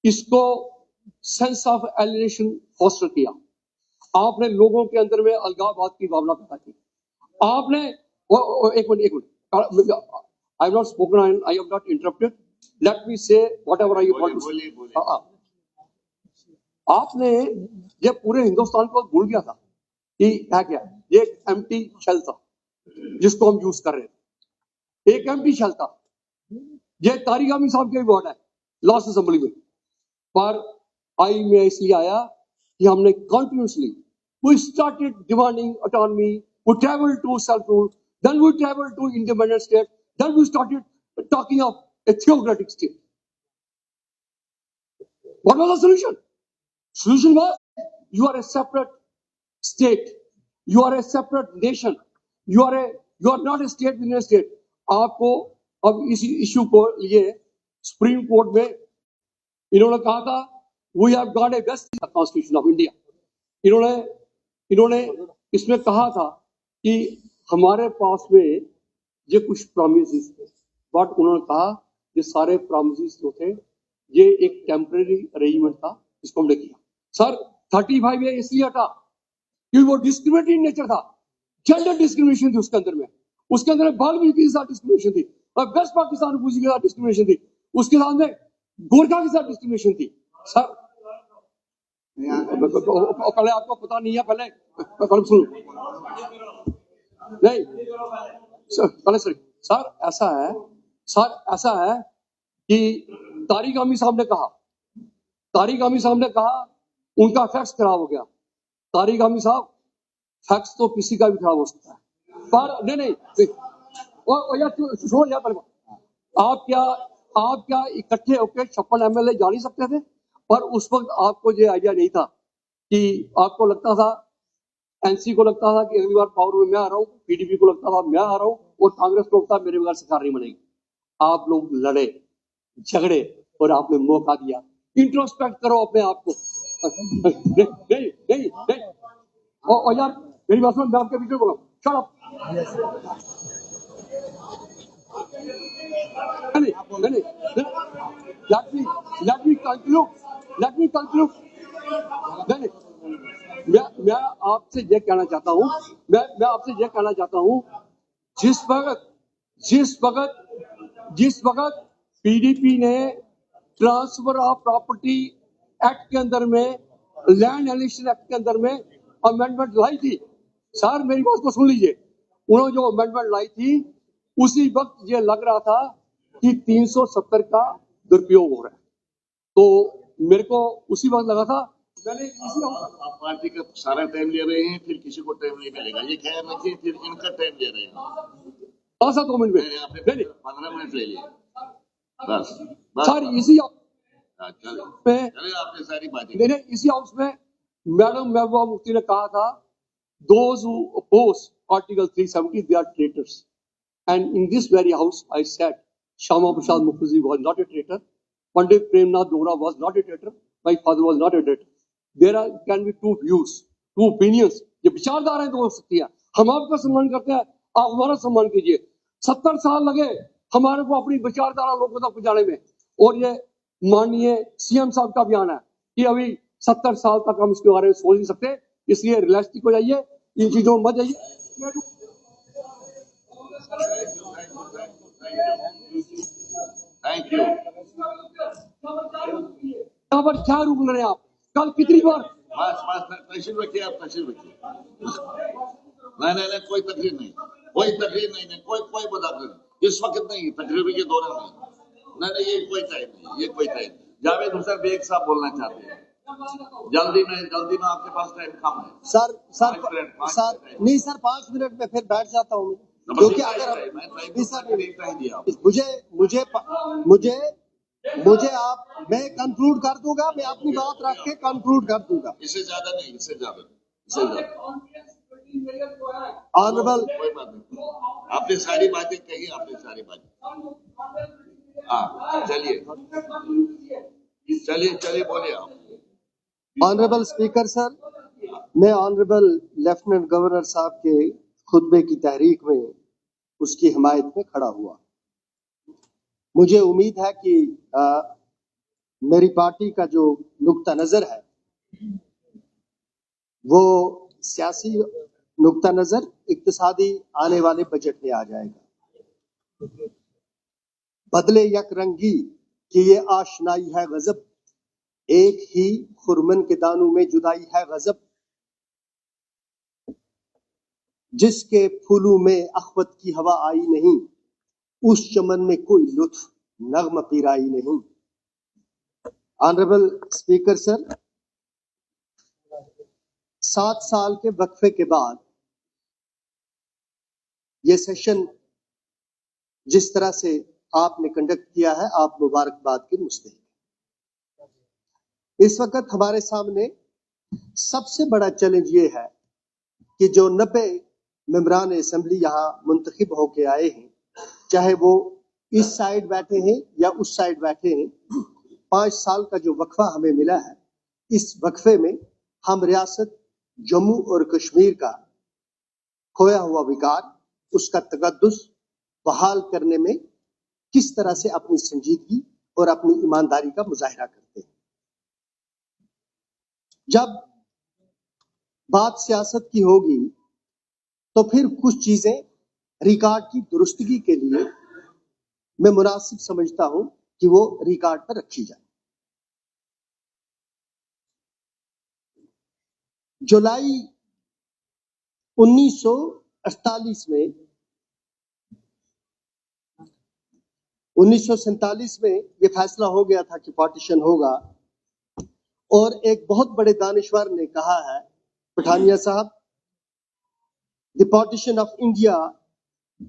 इसको सेंस ऑफ एलिनेशन फॉस्टर किया, आपने लोगों के अंदर में अलगाववाद की भावना पैदा की। आपने एक minute I have not spoken, I have not interrupted, let me say whatever I want to से। आपने ये पूरे हिंदुस्तान को भूल गया था कि है क्या, ये एक एम्प्टी शेल था जिसको हम यूज कर रहे थे, एक एम्प्टी शेल था। ये तारिक आमिर साहब के वर्ड है लास्ट असेंबली में, पर आई में इसलिए आया कि हमने continuously we started demanding autonomy, we travel to self rule, then we travel to independent state, then we started talking of a theocratic state. What was the solution? Solution was you are a separate state, you are a separate nation, you are not a state within a state. आपको अब इस issue को लिए supreme court में इन्होंने कहा था we have got a best constitution of India. इन्होंने इसमें कहा था कि हमारे पास में ये कुछ प्रॉमिसेस थे, बट उन्होंने कहा ये सारे प्रॉमिसेस जो थे ये एक टेम्परेरी अरेंजमेंट था, इसको हमने किया। सर 35 ये इसलिए हटा क्योंकि वो डिस्क्रिमिनेटरी नेचर था, जेंडर डिस्क्रिमिनेशन थी उसके अंदर में बाल मिल्की के साथ डिस्क्रिमिनेशन थी, और वेस्ट पाकिस्तान के साथ डिस्क्रिमिनेशन थी, उसके साथ में गोरखा के साथ डिस्क्रिमिनेशन थी। सर पहले आपको पता नहीं है, पहले सुनो नहीं सर ऐसा है कि तारिक आमिर साहब ने कहा उनका फैक्स खराब हो गया। तारिक आमिर साहब, फैक्स तो किसी का भी खराब हो सकता है, पर नहीं यार छोड़ो यार, पहले आप क्या इकट्ठे होकर 56 MLA जा नहीं सकते थे? पर उस वक्त आपको ये आइडिया नहीं था कि आपको लगता था, NC को लगता था कि अगली बार पावर में मैं आ रहा हूँ, PDP को लगता था मैं आ रहा हूँ, और कांग्रेस को लगता मेरे बगैर सरकार नहीं बनेगी। आप लोग लड़े झगड़े और आपने मौका दिया। इंट्रोस्पेक्ट करो अपने आप को। नहीं और यार मेरी बात सुनो, मैं आपके बीच में बोला, शट अप। नहीं let me conclude। मैं आपसे ये कहना चाहता हूँ, मैं आपसे यह कहना चाहता हूँ, जिस वक्त पीडीपी ने ट्रांसफर ऑफ प्रॉपर्टी एक्ट के अंदर में, लैंड एलिशन एक्ट के अंदर में अमेंडमेंट लाई थी, सर मेरी बात को सुन लीजिए, उन्होंने जो अमेंडमेंट लाई थी उसी वक्त ये लग रहा था कि 370 का दुरुपयोग हो रहा है। तो मेरे को उसी वक्त लगा था, मैंने इसी आप पार्टी का सारा टाइम ले रहे हैं, फिर किसी को टाइम नहीं मिलेगा, ये ख्याल रखिए, फिर इनका टाइम ले रहे हैं। 2 मिनट में आपने नहीं 15 मिनट ले लिए बस सर, इसी चले आपने सारी बातें मैंने इसी हाउस में मैडम महबूबा मुफ्ती ने कहा था, those who oppose Article 370 they are traitors, and in this very house I said Shama Prasad Mukherjee was not a traitor, Pandit Premnath Dogra was not a traitor, my father was not a traitor. There can be two views, two opinions. ये विचारधाराएं तो हो सकती है, हम आपका सम्मान करते हैं, आप हमारा सम्मान कीजिए। 70 साल लगे हमारे को अपनी विचारधारा लोगों तक पहुंचाने में, और ये माननीय सीएम साहब का बयान है कि अभी 70 साल तक हम इसके बारे में सोच नहीं सकते, इसलिए रियलिस्टिक हो जाइए, इन चीजों में मत जाइए। Thank you. यहाँ पर क्या रूप ले रहे हैं आप? कल कितनी बार बस तशरीफ रखिए, आप तशरीफ रखिए। नहीं, कोई तकलीफ नहीं, कोई मजाक नहीं, इस वक्त नहीं, तकरीर के दौरान नहीं, ये कोई टाइम। जावेद हुसैन बेग साहब बोलना चाहते हैं, जल्दी में आपके पास टाइम कम है। सर 5 मिनट में फिर बैठ जाता हूँ, क्योंकि अगर मुझे मैं कंक्लूड कर दूंगा, मैं अपनी बात रख के कंक्लूड कर दूंगा। इससे ज्यादा नहीं, इससे ज्यादा ऑनरेबल, कोई बात नहीं, आपने सारी बातें कही, हाँ चलिए बोलिए आप। ऑनरेबल स्पीकर सर, मैं ऑनरेबल लेफ्टिनेंट गवर्नर साहब के खुतबे की तहरीक में उसकी हिमायत में खड़ा हुआ। मुझे उम्मीद है कि मेरी पार्टी का जो नुक्ता नजर है वो सियासी नुक्ता नजर इक्तिसादी आने वाले बजट में आ जाएगा। बदले यक रंगी कि ये आशनाई है गजब, एक ही खुरमन के दानों में जुदाई है गजब, जिसके फूलों में अखवत की हवा आई नहीं, उस चमन में कोई लुत्फ नगम पीराई नहीं। ऑनरेबल स्पीकर सर, 7 साल के वक्फे के बाद ये सेशन जिस तरह से आपने कंडक्ट किया है, आप मुबारकबाद के मुस्तहिक। इस वक्त हमारे सामने सबसे बड़ा चैलेंज ये है कि जो 90 मेंबरान असेंबली यहाँ मुंतखब होके आए हैं, चाहे वो इस साइड बैठे हैं या उस साइड बैठे हैं, 5 साल का जो वक्फा हमें मिला है, इस वक्फे में हम रियासत जम्मू और कश्मीर का खोया हुआ विकार, उसका तकद्दुस बहाल करने में किस तरह से अपनी संजीदगी और अपनी ईमानदारी का मुजाहिरा करते हैं। जब बात सियासत की होगी तो फिर कुछ चीजें रिकॉर्ड की दुरुस्तगी के लिए मैं मुनासिब समझता हूं कि वो रिकॉर्ड पर रखी जाए। जुलाई 1948 में 1947 में ये फैसला हो गया था कि पार्टीशन होगा, और एक बहुत बड़े दानिश्वर ने कहा है, पठानिया साहब, the partition of India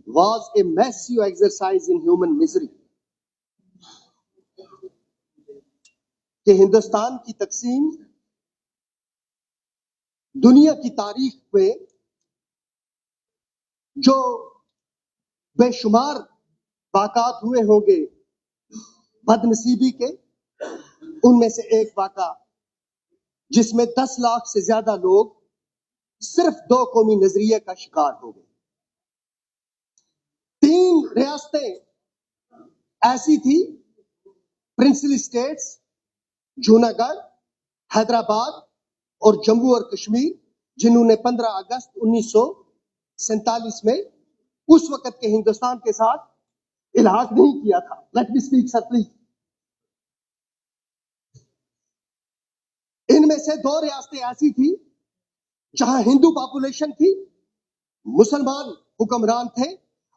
was a massive exercise in human misery, कि हिंदुस्तान की तकसीम दुनिया की तारीख में जो बेशुमार वाक़ात हुए होंगे बदनसीबी के, उनमें से एक वाक़ा जिसमें 10 लाख से ज्यादा लोग सिर्फ 2 कौमी नजरिए का शिकार हो गए। 3 रियासतें ऐसी थी, प्रिंसली स्टेट्स, जूनागढ़, हैदराबाद और जम्मू और कश्मीर, जिन्होंने 15 अगस्त 1947 में उस वक्त के हिंदुस्तान के साथ इल्हाक नहीं किया था। Let me speak sir please. इनमें से 2 रियासतें ऐसी थी जहां हिंदू पॉपुलेशन थी, मुसलमान हुक्मरान थे,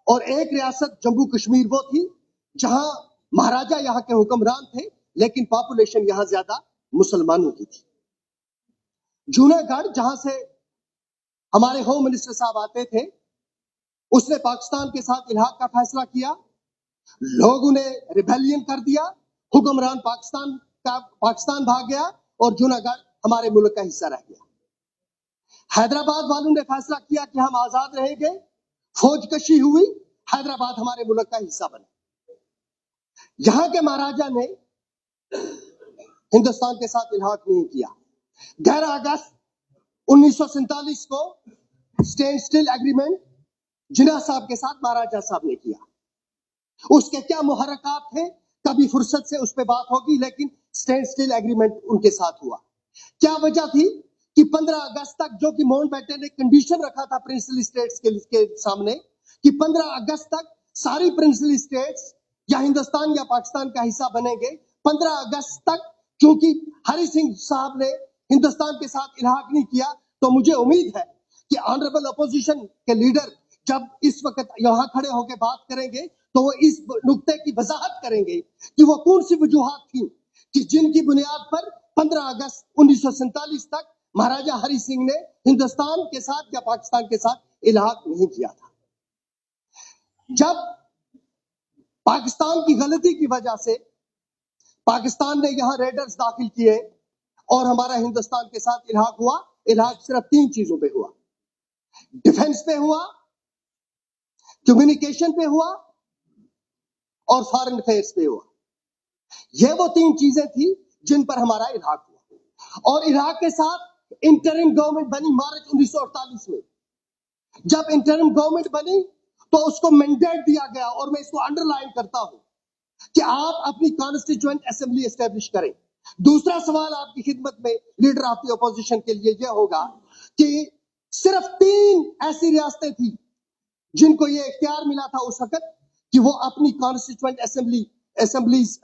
और एक रियासत जम्मू कश्मीर वो थी जहां महाराजा यहाँ के हुक्मरान थे लेकिन पॉपुलेशन यहां ज्यादा मुसलमानों की थी। जूनागढ़ जहां से हमारे होम मिनिस्टर साहब आते थे, उसने पाकिस्तान के साथ इल्हाक का फैसला किया, लोगों ने रिबेलियन कर दिया, हुक्मरान पाकिस्तान भाग गया और जूनागढ़ हमारे मुल्क का हिस्सा रह गया। हैदराबाद वालों ने फैसला किया कि हम आजाद रहेंगे, फौज कशी हुई, हैदराबाद हमारे मुल्क का हिस्सा बना। यहां के महाराजा ने हिंदुस्तान के साथ इल्हाक नहीं किया। 11 अगस्त 1947 को स्टैंड स्टिल एग्रीमेंट जिन्ना साहब के साथ महाराजा साहब ने किया। उसके क्या मुहर्रकात थे, कभी फुर्सत से उस पर बात होगी, लेकिन स्टैंड स्टिल एग्रीमेंट उनके साथ हुआ। क्या वजह थी कि 15 अगस्त तक, जो कि माउंटबेटन ने कंडीशन रखा था प्रिंसली स्टेट्स के सामने कि 15 अगस्त तक सारी प्रिंसली स्टेट्स या हिंदुस्तान या पाकिस्तान का हिस्सा बनेंगे। 15 अगस्त तक क्योंकि हरि सिंह साहब ने हिंदुस्तान के साथ इल्हाक नहीं किया, तो मुझे उम्मीद है कि ऑनरेबल अपोजिशन के लीडर जब इस वक्त यहाँ खड़े होकर बात करेंगे तो वो इस नुक्ते की वजाहत करेंगे कि वो कौन सी वजूहात थी कि जिनकी बुनियाद पर 15 अगस्त 1947 तक महाराजा हरि सिंह ने हिंदुस्तान के साथ या पाकिस्तान के साथ इल्हाक नहीं किया था। जब पाकिस्तान की गलती की वजह से पाकिस्तान ने यहां रेडर्स दाखिल किए और हमारा हिंदुस्तान के साथ इल्हाक हुआ, इल्हाक सिर्फ 3 चीजों पे हुआ, डिफेंस पे हुआ, कम्युनिकेशन पे हुआ और फॉरेन अफेयर्स पे हुआ। ये वो 3 चीजें थी जिन पर हमारा इल्हाक हुआ। और इल्हाक के साथ इंटरिम गवर्नमेंट बनी मार्च 1948 में। जब इंटरिम गवर्नमेंट बनी तो उसको मैंडेट दिया गया, और मैं इसको अंडरलाइन करता हूं कि आप अपनी कॉन्स्टिट्यूएंट असेंबली एस्टेब्लिश करें। दूसरा सवाल आपकी खिदमत में लीडर ऑफ द अपोजिशन के लिए यह होगा कि सिर्फ 3 ऐसी रियासतें थी जिनको यह इख्तियार मिला था उस वक्त कि वो अपनी कॉन्स्टिट्यूएंट असेंबलीज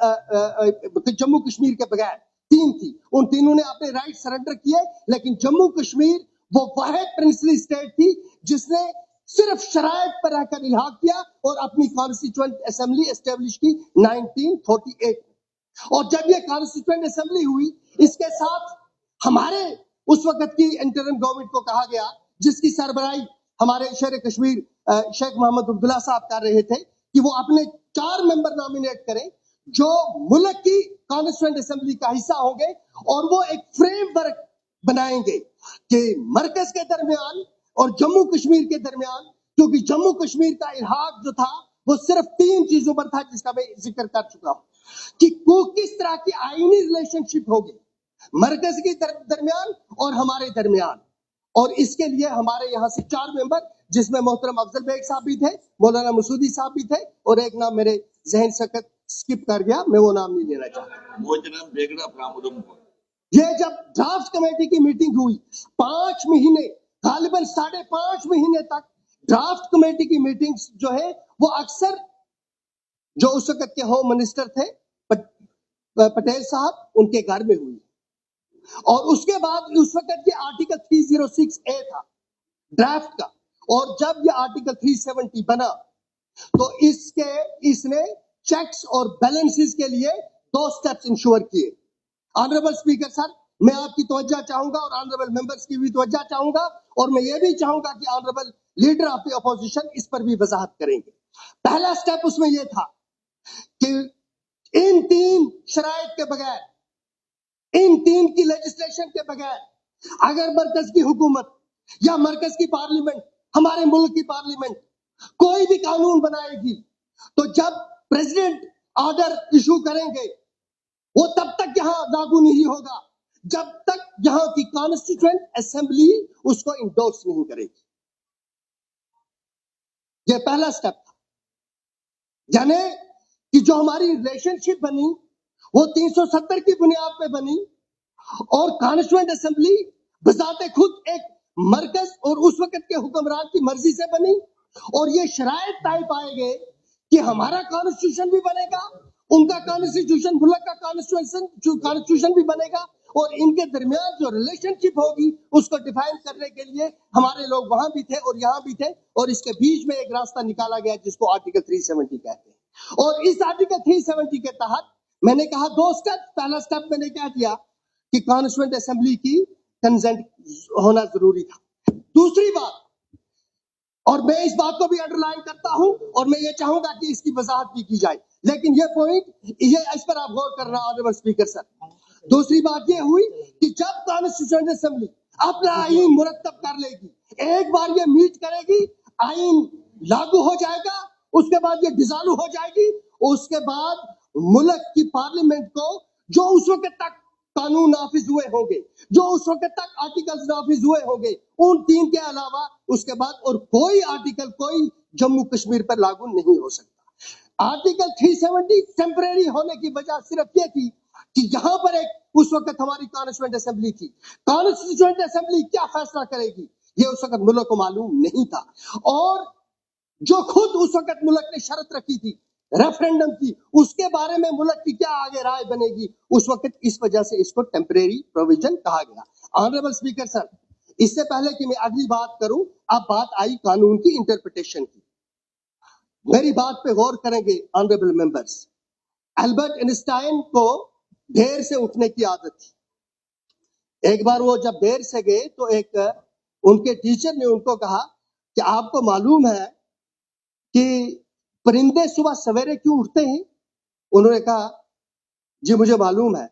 जम्मू कश्मीर के बगैर 3 थी। उन तीनों ने अपने राइट सरेंडर किए, लेकिन जम्मू कश्मीर वो वाहिद प्रिंसली स्टेट थी जिसने सिर्फ शराइत पर रहकर इल्हाक किया और अपनी कॉन्स्टिट्यूएंट असेंबली एस्टेब्लिश की 1948। और जब ये कॉन्स्टिट्यूएंट असेंबली हुई, इसके साथ हमारे उस वक्त की इंटरिम गवर्नमेंट को कहा गया, जिसकी सरबराही हमारे शेर कश्मीर शेख मोहम्मद अब्दुल्ला साहब कर रहे थे, कि वो अपने 4 मेंबर नॉमिनेट करें जो मुल्क की कॉन्स्टिट्यूएंट असेंबली का हिस्सा होंगे, और वो एक फ्रेमवर्क बनाएंगे कि मरकज के दरमियान और जम्मू कश्मीर के दरमियान, क्योंकि जम्मू कश्मीर का इल्हाक जो था वो सिर्फ 3 चीजों पर था जिसका मैं जिक्र कर चुका हूं कि को किस तरह की आईनी रिलेशनशिप होगी मरकज के दरमियान और हमारे दरमियान। और इसके लिए हमारे यहाँ से 4 मेंबर, जिसमें मोहतरम अफजल बेग साहब भी थे, मौलाना मसूदी साहब भी थे, और एक नाम मेरे जहन से स्किप कर गया, मैं वो नाम नहीं लेना चाहता। ये जब ड्राफ्ट कमेटी की मीटिंग हुई, 5 महीने, गालिबन 5.5 महीने तक ड्राफ्ट कमेटी की मीटिंग्स जो है वो अक्सर जो उस वक्त के होम मिनिस्टर थे पटेल साहब, उनके घर में हुई। और उसके बाद उस वक्त ये आर्टिकल 306A था ड्राफ्ट का, और जब ये आर्टिकल 370 बना तो इसने चेक्स और बैलेंसेस के लिए 2 स्टेप्स इंश्योर किए। ऑनरेबल स्पीकर सर, मैं आपकी तवज्जो चाहूंगा और ऑनरेबल मेंबर्स की भी तवज्जो चाहूंगा, और मैं ये भी चाहूंगा कि honourable leader of the opposition इस पर भी वजाहत करेंगे। पहला स्टेप उसमें यह था कि इन 3 शराइत के बगैर, इन 3 की लेजिस्लेशन के बगैर, अगर मरकज की हुकूमत या मरकज की पार्लियामेंट, हमारे मुल्क की पार्लियामेंट कोई भी कानून बनाएगी, तो जब प्रेसिडेंट ऑर्डर इशू करेंगे वो तब तक यहां लागू नहीं होगा जब तक यहां की कॉन्स्टिट्यूएंट असेंबली उसको इंडोर्स नहीं करेगी। यह पहला स्टेप था, यानी कि जो हमारी रिलेशनशिप बनी वो 370 की बुनियाद पे बनी, और कॉन्स्टिट्यूएंट असेंबली बजाते खुद एक मरकज और उस वक्त के हुक्मरान की मर्जी से बनी, और ये शराइत तय पाए गए कि हमारा कॉन्स्टिट्यूशन भी बनेगा, उनका कॉन्स्टिट्यूशन, मुल्क का कॉन्स्टिट्यूशन भी बनेगा, और इनके दरमियान जो रिलेशनशिप होगी उसको डिफाइन करने के लिए हमारे लोग वहां भी थे और यहाँ भी थे, और इसके बीच में एक रास्ता निकाला गया जिसको आर्टिकल 370 कहते हैं। और इस आर्टिकल 370 के तहत मैंने कहा 2 स्टेप। पहला स्टेप मैंने क्या किया कि कॉन्स्टिट्यूएंट असेंबली की कंसेंट होना जरूरी था। दूसरी बात, और मैं इस बात को भी अंडरलाइन करता हूं और मैं ये चाहूंगा कि इसकी वजाहत भी की जाए, लेकिन ये पॉइंट, ये इस पर आप गौर करना ऑनरेबल स्पीकर सर। दूसरी बात ये हुई कि जब कॉन्स्टिट्यूएंट असेंबली अपना आईन मुरतब कर लेगी, एक बार ये मीट करेगी, आईन लागू हो जाएगा, उसके बाद ये डिसॉल्व हो जाएगी, उसके बाद मुल्क की पार्लियामेंट को जो उस वक्त तक कानून नाफिज हुए होंगे, जो उस वक्त तक आर्टिकल्स नाफिज हुए होंगे, उन 3 के अलावा उसके बाद और कोई आर्टिकल कोई जम्मू कश्मीर पर लागू नहीं हो सकता। आर्टिकल 370 टेम्परेरी होने की वजह सिर्फ ये थी कि यहाँ पर एक उस वक्त हमारी कॉन्स्टिट्यूएंट असेंबली थी। कॉन्स्टिट्यूएंट असेंबली क्या फैसला करेगी ये उस वक्त मुल्क को मालूम नहीं था, और जो खुद उस वक्त मुल्क ने शर्त रखी थी रेफरेंडम की, उसके बारे में मुल्क की क्या आगे राय बनेगी उस वक्त, इस वजह से इसको टेम्परेरी प्रोविजन कहा गया। ऑनरेबल स्पीकर सर, इससे पहले कि मैं अगली बात करूं, अब बात आई कानून की इंटरप्रिटेशन की। मेरी बात पे गौर करेंगे ऑनरेबल मेंबर्स। एल्बर्ट आइंस्टाइन को देर से उठने की आदत थी। एक बार वो जब देर से गए तो एक उनके टीचर ने उनको कहा कि आपको मालूम है कि परिंदे सुबह सवेरे क्यों उठते हैं? उन्होंने कहा जी मुझे मालूम है।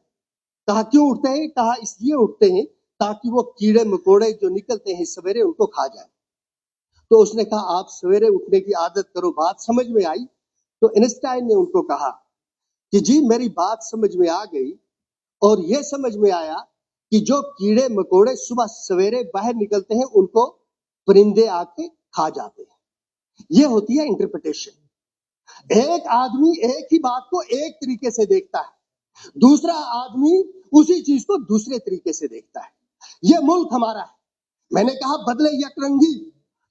कहा क्यों उठते हैं? कहा इसलिए उठते हैं ताकि वो कीड़े मकोड़े जो निकलते हैं सवेरे उनको खा जाए। तो उसने कहा आप सवेरे उठने की आदत करो। बात समझ में आई तो आइंस्टाइन ने उनको कहा कि जी मेरी बात समझ में आ गई, और ये समझ में आया कि जो कीड़े मकोड़े सुबह सवेरे बाहर निकलते हैं उनको परिंदे आके खा जाते हैं। ये होती है इंटरप्रिटेशन। एक आदमी एक ही बात को एक तरीके से देखता है, दूसरा आदमी उसी चीज को दूसरे तरीके से देखता है। ये मुल्क हमारा है। मैंने कहा बदले यकरंगी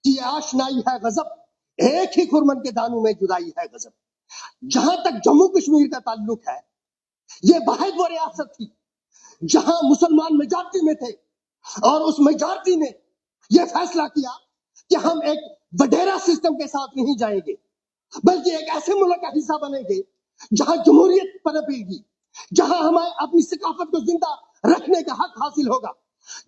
की आशनाई है गजब, एक ही खुरमन के दानों में जुदाई है गजब। जहां तक जम्मू कश्मीर का ताल्लुक है, ये वाहिद वो रियासत थी जहां मुसलमान मेजॉरिटी में थे, और उस मेजॉरिटी ने यह फैसला किया कि हम एक वडेरा सिस्टम के साथ नहीं जाएंगे, बल्कि एक ऐसे मुल्क का हिस्सा बनेंगे जहां जमहूरियत पनपेगी, जहां हमें अपनी सकाफत को जिंदा रखने का हक हासिल होगा,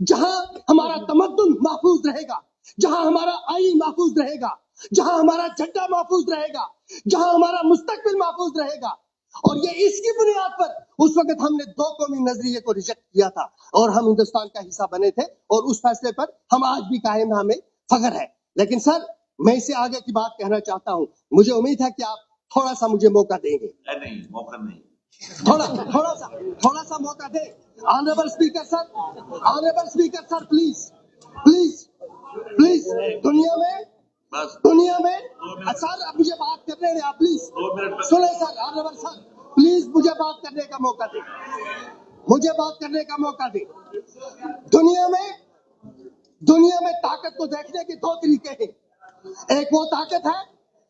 जहां हमारा तमद्दुन महफूज रहेगा, जहां हमारा आईन महफूज रहेगा, जहां हमारा झंडा महफूज रहेगा, जहां हमारा मुस्तकबिल महफूज रहेगा। और ये इसकी बुनियाद पर उस वक्त हमने 2 कौमी नजरिए को रिजेक्ट किया था और हम हिंदुस्तान का हिस्सा बने थे, और उस फैसले पर हम आज भी कायम, हमें फख्र है। लेकिन सर मैं इससे आगे की बात कहना चाहता हूं। मुझे उम्मीद है कि आप थोड़ा सा मुझे मौका देंगे। नहीं, मौका नहीं। थोड़ा सा मौका दे honourable speaker sir. Honourable speaker sir please please please. दुनिया में सर अब मुझे बात करने दें आप प्लीज। 2 मिनट सुने सर, ऑनरेबल सर प्लीज मुझे बात करने का मौका दे, मुझे बात करने का मौका दे। दुनिया में ताकत को देखने के 2 तरीके हैं। एक वो ताकत है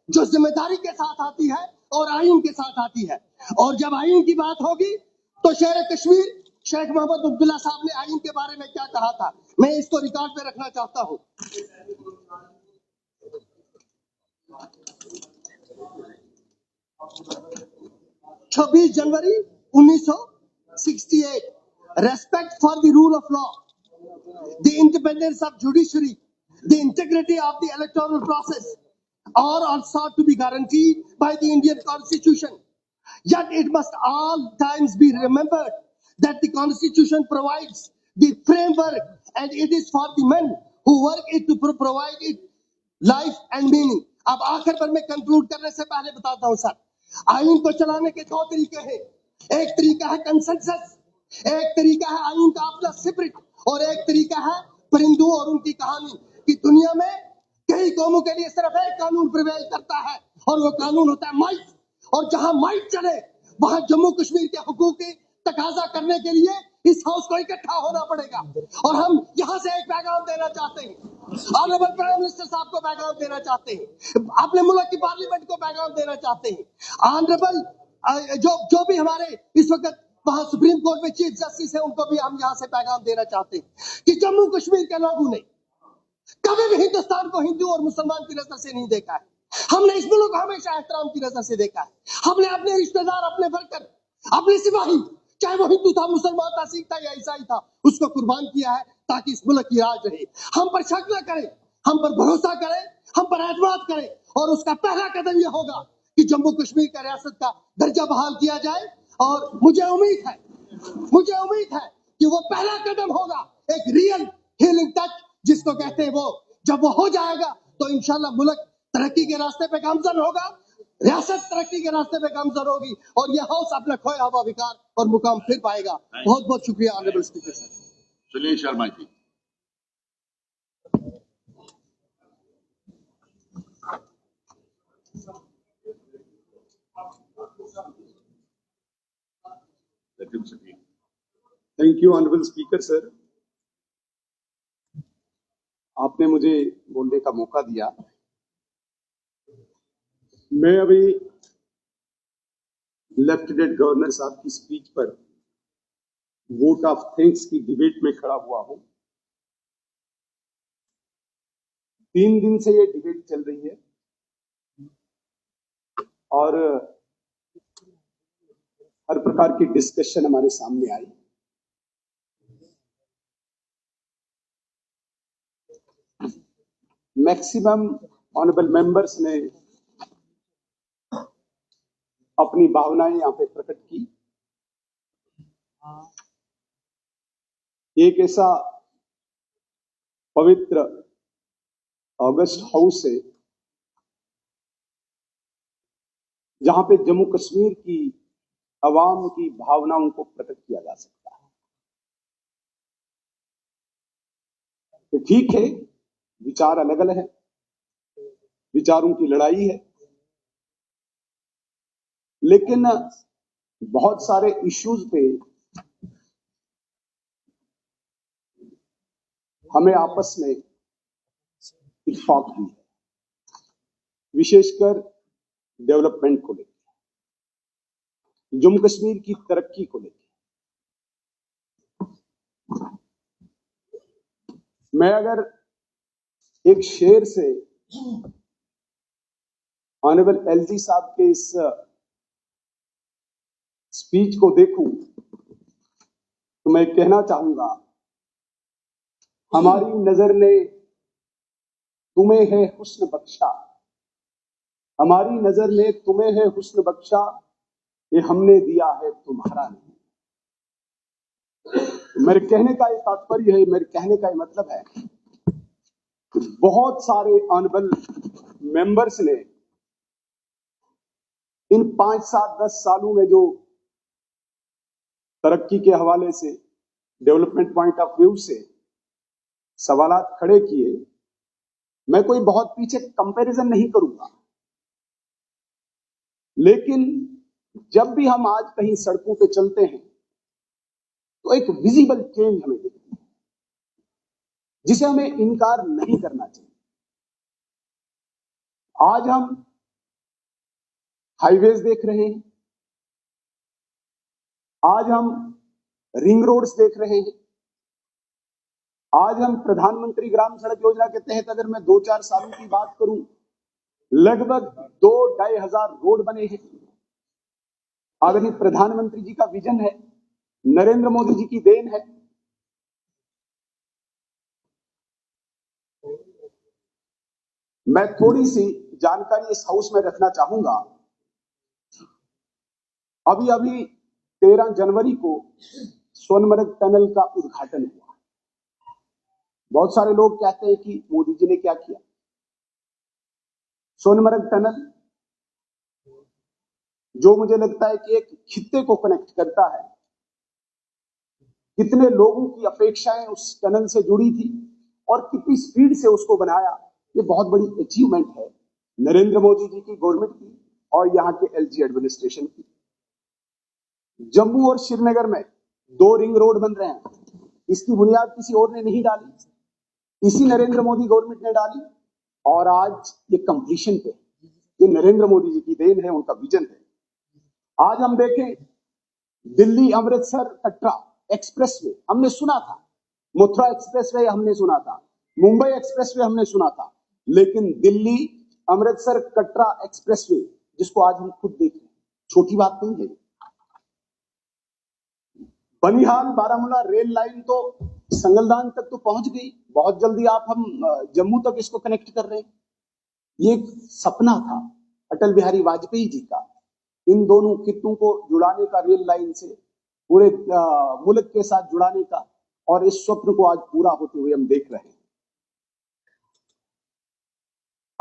जो जिम्मेदारी के साथ आती है और आईन के साथ आती है, और जब आईन की बात होगी तो शेर कश्मीर शेख मोहम्मद अब्दुल्ला साहब ने आईन के बारे में क्या कहा था, मैं इसको रिकॉर्ड पे रखना चाहता हूं। 26 जनवरी 1968, respect for the rule of law, the independence of judiciary, the integrity of the electoral process are all sought to be guaranteed by the Indian Constitution. Yet it must all times be remembered that the Constitution provides the framework, and it is for the men who work it to provide it life and meaning. अब आखिर पर मैं conclude करने से पहले बताता हूं sir, आईन को चलाने के 2 तरीके हैं। एक तरीका है कंसेंसस, एक तरीका है आईन का अपना स्पिरिट, और एक तरीका है परिंदों और उनकी कहानी कि दुनिया में कई कौमों के लिए सिर्फ एक कानून प्रिवेल करता है, और वो कानून होता है माइट। और जहां माइट चले वहां जम्मू कश्मीर के हुकूक की तकाजा करने के लिए इस हाउस को इकट्ठा होना पड़ेगा और हम यहाँ से एक पैगाम देना चाहते हैं, ऑनरेबल प्राइम मिनिस्टर साहब को पैगाम देना चाहते हैं, अपने मुल्क की पार्लियामेंट को पैगाम देना चाहते हैं, ऑनरेबल जो भी हमारे इस वक्त वहां सुप्रीम कोर्ट में चीफ जस्टिस है उनको भी हम यहाँ से पैगाम देना चाहते हैं कि जम्मू कश्मीर के लोगों ने कभी भी हिंदुस्तान को हिंदू और मुसलमान की नजर से नहीं देखा है। हमने इस मुल्क को हमेशा एहतराम की नजर से देखा है। हमने अपने रिश्तेदार, अपने वर्कर, अपने सिपाही, चाहे वो हिंदू था, मुसलमान था, सिख था या ईसाई था, उसको कुर्बान किया है ताकि इस मुल्क की राज रहे। हम पर शक न करें, हम पर भरोसा करें, हम पर एतमाद करें और उसका पहला कदम यह होगा कि जम्मू कश्मीर का रियासत का दर्जा बहाल किया जाए। और मुझे उम्मीद है कि वो पहला कदम होगा, एक रियल हीलिंग टच जिसको कहते हैं, वो जब वो हो जाएगा तो इंशाल्लाह मुल्क तरक्की के रास्ते पे गामजन होगा, रियासत तरक्की के रास्ते पे गामजन होगी और यह हाउस अपना खोया हुआ विकार और मुकाम फिर पाएगा। बहुत बहुत शुक्रिया honourable speaker sir. Sunil Sharma ji. Thank you honourable speaker sir, आपने मुझे बोलने का मौका दिया। मैं अभी लेफ्टिनेंट गवर्नर साहब की स्पीच पर वोट ऑफ थैंक्स की डिबेट में खड़ा हुआ हूं। 3 दिन से ये डिबेट चल रही है और हर प्रकार की डिस्कशन हमारे सामने आई। मैक्सिमम ऑनरेबल मेंबर्स ने अपनी भावनाएं यहां पे प्रकट की। एक ऐसा पवित्र ऑगस्ट हाउस है जहां पे जम्मू कश्मीर की अवाम की भावनाओं को प्रकट किया जा सकता है। तो ठीक है, विचार अलग अलग है, विचारों की लड़ाई है, लेकिन बहुत सारे इश्यूज पे हमें आपस में इत्तेफाक भी है, विशेषकर डेवलपमेंट को लेकर, जम्मू कश्मीर की तरक्की को लेकर। मैं अगर एक शेर से ऑनरेबल एलजी साहब के इस स्पीच को देखूं तो मैं कहना चाहूंगा, हमारी नजर ने तुम्हें है हुस्न बख्शा, हमारी नजर ने तुम्हें है हुस्न बख्शा, ये हमने दिया है तुम्हारा नहीं। मेरे कहने का ये तात्पर्य है, मेरे कहने का ये मतलब है, बहुत सारे ऑनरेबल मेंबर्स ने इन 5, 7, 10 सालों में जो तरक्की के हवाले से, डेवलपमेंट पॉइंट ऑफ व्यू से सवालात खड़े किए। मैं कोई बहुत पीछे कंपैरिजन नहीं करूंगा, लेकिन जब भी हम आज कहीं सड़कों पे चलते हैं तो एक विजिबल चेंज हमें दिखती है, जिसे हमें इनकार नहीं करना चाहिए। आज हम हाईवेज देख रहे हैं, आज हम रिंग रोड्स देख रहे हैं, आज हम प्रधानमंत्री ग्राम सड़क योजना के तहत, अगर मैं 2-4 सालों की बात करूं, लगभग 2-2.5 हजार रोड बने हैं। आदरणीय प्रधानमंत्री जी का विजन है, नरेंद्र मोदी जी की देन है। मैं थोड़ी सी जानकारी इस हाउस में रखना चाहूंगा। अभी 13 जनवरी को सोनमर्ग टनल का उद्घाटन हुआ। बहुत सारे लोग कहते हैं कि मोदी जी ने क्या किया। सोनमर्ग टनल, जो मुझे लगता है कि एक खित्ते को कनेक्ट करता है, कितने लोगों की अपेक्षाएं उस टनल से जुड़ी थी और कितनी स्पीड से उसको बनाया, ये बहुत बड़ी अचीवमेंट है नरेंद्र मोदी जी की गवर्नमेंट की और यहाँ के एलजी एडमिनिस्ट्रेशन की। जम्मू और श्रीनगर में 2 रिंग रोड बन रहे हैं, इसकी बुनियाद किसी और ने नहीं डाली, इसी नरेंद्र मोदी गवर्नमेंट ने डाली और आज ये कंप्लीशन पे, ये नरेंद्र मोदी जी की देन है, उनका विजन है। आज हम देखें दिल्ली अमृतसर कटरा एक्सप्रेसवे हमने सुना था, मथुरा एक्सप्रेसवे हमने सुना था, मुंबई एक्सप्रेसवे हमने सुना था, लेकिन दिल्ली अमृतसर कटरा एक्सप्रेसवे जिसको आज हम खुद देख रहे हैं, छोटी बात नहीं है। बनिहाल बारामूला रेल लाइन तो संगलदान तक तो पहुंच गई, बहुत जल्दी आप हम जम्मू तक इसको कनेक्ट कर रहे हैं। ये एक सपना था अटल बिहारी वाजपेयी जी का, इन दोनों खित्तों को जुड़ाने का, रेल लाइन से पूरे मुल्क के साथ जुड़ाने का, और इस स्वप्न को आज पूरा होते हुए हम देख रहे हैं।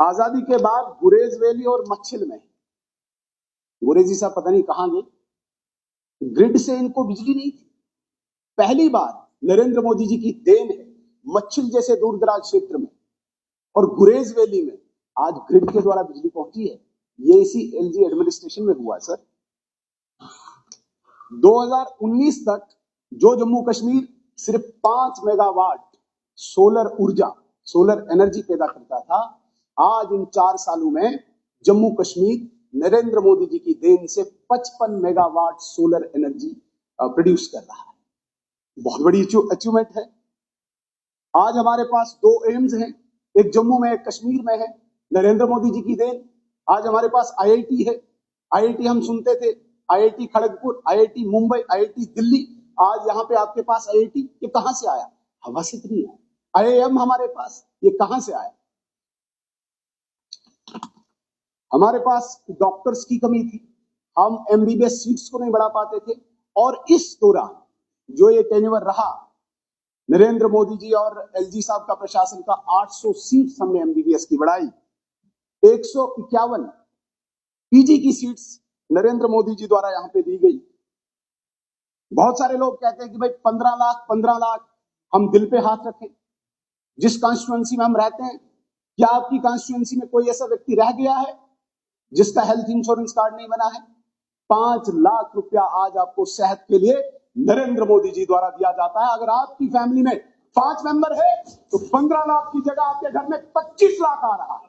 आजादी के बाद गुरेज वैली और मच्छिल में, गुरेजी साहब पता नहीं कहां गए, ग्रिड से इनको बिजली नहीं थी। पहली बार नरेंद्र मोदी जी की देन है मच्छिल जैसे दूर दराज क्षेत्र में और गुरेज वैली में आज ग्रिड के द्वारा बिजली पहुंची है। ये इसी एलजी एडमिनिस्ट्रेशन में हुआ है सर। 2019 तक जो जम्मू कश्मीर सिर्फ 5 मेगावाट सोलर ऊर्जा, सोलर एनर्जी पैदा करता था, आज इन 4 सालों में जम्मू कश्मीर नरेंद्र मोदी जी की देन से 55 मेगावाट सोलर एनर्जी प्रोड्यूस कर रहा है। बहुत बड़ी अचीवमेंट है। आज हमारे पास 2 एम्स हैं, एक जम्मू में एक कश्मीर में है, नरेंद्र मोदी जी की देन। आज हमारे पास आईआईटी है, आईआईटी हम सुनते थे, IIT Kharagpur, IIT Mumbai, IIT Delhi, आज यहाँ पे आपके पास आईआईटी, ये कहां से आया? हवा से नहीं आया। आईआईएम हमारे पास, ये कहां से आया? हमारे पास डॉक्टर्स की कमी थी, हम एमबीबीएस सीट्स को नहीं बढ़ा पाते थे, और इस दौरान जो ये टेन्योर रहा नरेंद्र मोदी जी और एलजी साहब का प्रशासन का, 800 सीट्स हमने एमबीबीएस की बढ़ाई, 151 पीजी की सीट्स नरेंद्र मोदी जी द्वारा यहां पे दी गई। बहुत सारे लोग कहते हैं कि भाई 15 लाख हम दिल पे हाथ रखें। जिस कॉन्स्टिट्यूएंसी में हम रहते हैं, क्या आपकी कॉन्स्टिट्यूएंसी में कोई ऐसा व्यक्ति रह गया है जिसका हेल्थ इंश्योरेंस कार्ड नहीं बना है? 5 लाख रुपया आज आपको सेहत के लिए नरेंद्र मोदी जी द्वारा दिया जाता है। अगर आपकी फैमिली में 5 मेंबर है तो 15 लाख की जगह आपके घर में 25 लाख आ रहा है,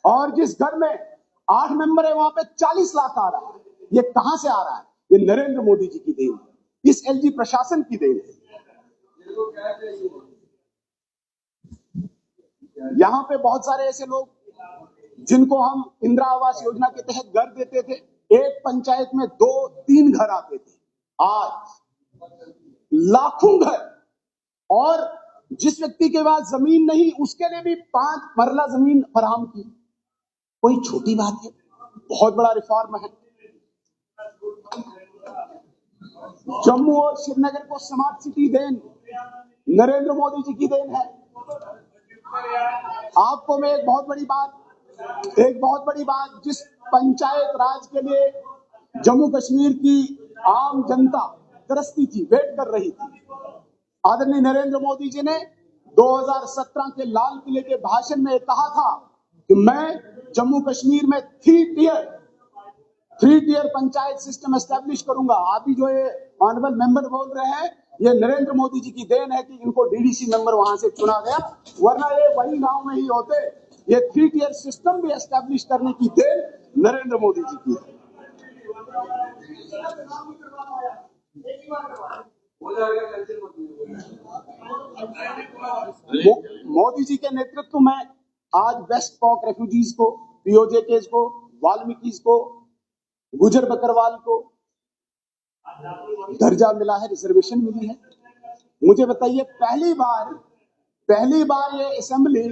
और जिस घर में 8 मेंबर है वहां पे 40 लाख आ रहा है। ये कहां से आ रहा है? ये नरेंद्र मोदी जी की देन है, इस एलजी प्रशासन की देन है। यहां पे बहुत सारे ऐसे लोग जिनको हम इंदिरा आवास योजना के तहत घर देते थे, एक पंचायत में 2-3 घर आते थे, आज लाखों घर, और जिस व्यक्ति के पास जमीन नहीं उसके लिए भी 5 मरला जमीन फराहम की। कोई छोटी बात है? बहुत बड़ा रिफॉर्म है। जम्मू और श्रीनगर को स्मार्ट सिटी देन नरेंद्र मोदी जी की देन है। आपको मैं एक बहुत बड़ी बात, जिस पंचायत राज के लिए जम्मू कश्मीर की आम जनता तरसती थी, वेट कर रही थी, आदरणीय नरेंद्र मोदी जी ने 2017 के लाल किले के भाषण में कहा था कि मैं जम्मू कश्मीर में 3 टियर पंचायत सिस्टम एस्टेब्लिश करूंगा। अभी जो ये ऑनरेबल मेंबर बोल रहे हैं, ये नरेंद्र मोदी जी की देन है कि इनको डीडीसी मेंबर वहां से चुना गया, वरना ये वही गांव में ही होते। ये 3 टियर सिस्टम भी एस्टेब्लिश करने की देन नरेंद्र मोदी जी की है। मोदी जी के नेतृत्व में आज वेस्ट पॉक रेफ्यूजीज को, पीओजेकेज को, वाल्मीकिस को, गुजर बकरवाल को दर्जा मिला है, रिजर्वेशन मिली है। मुझे बताइए, पहली बार ये असेंबली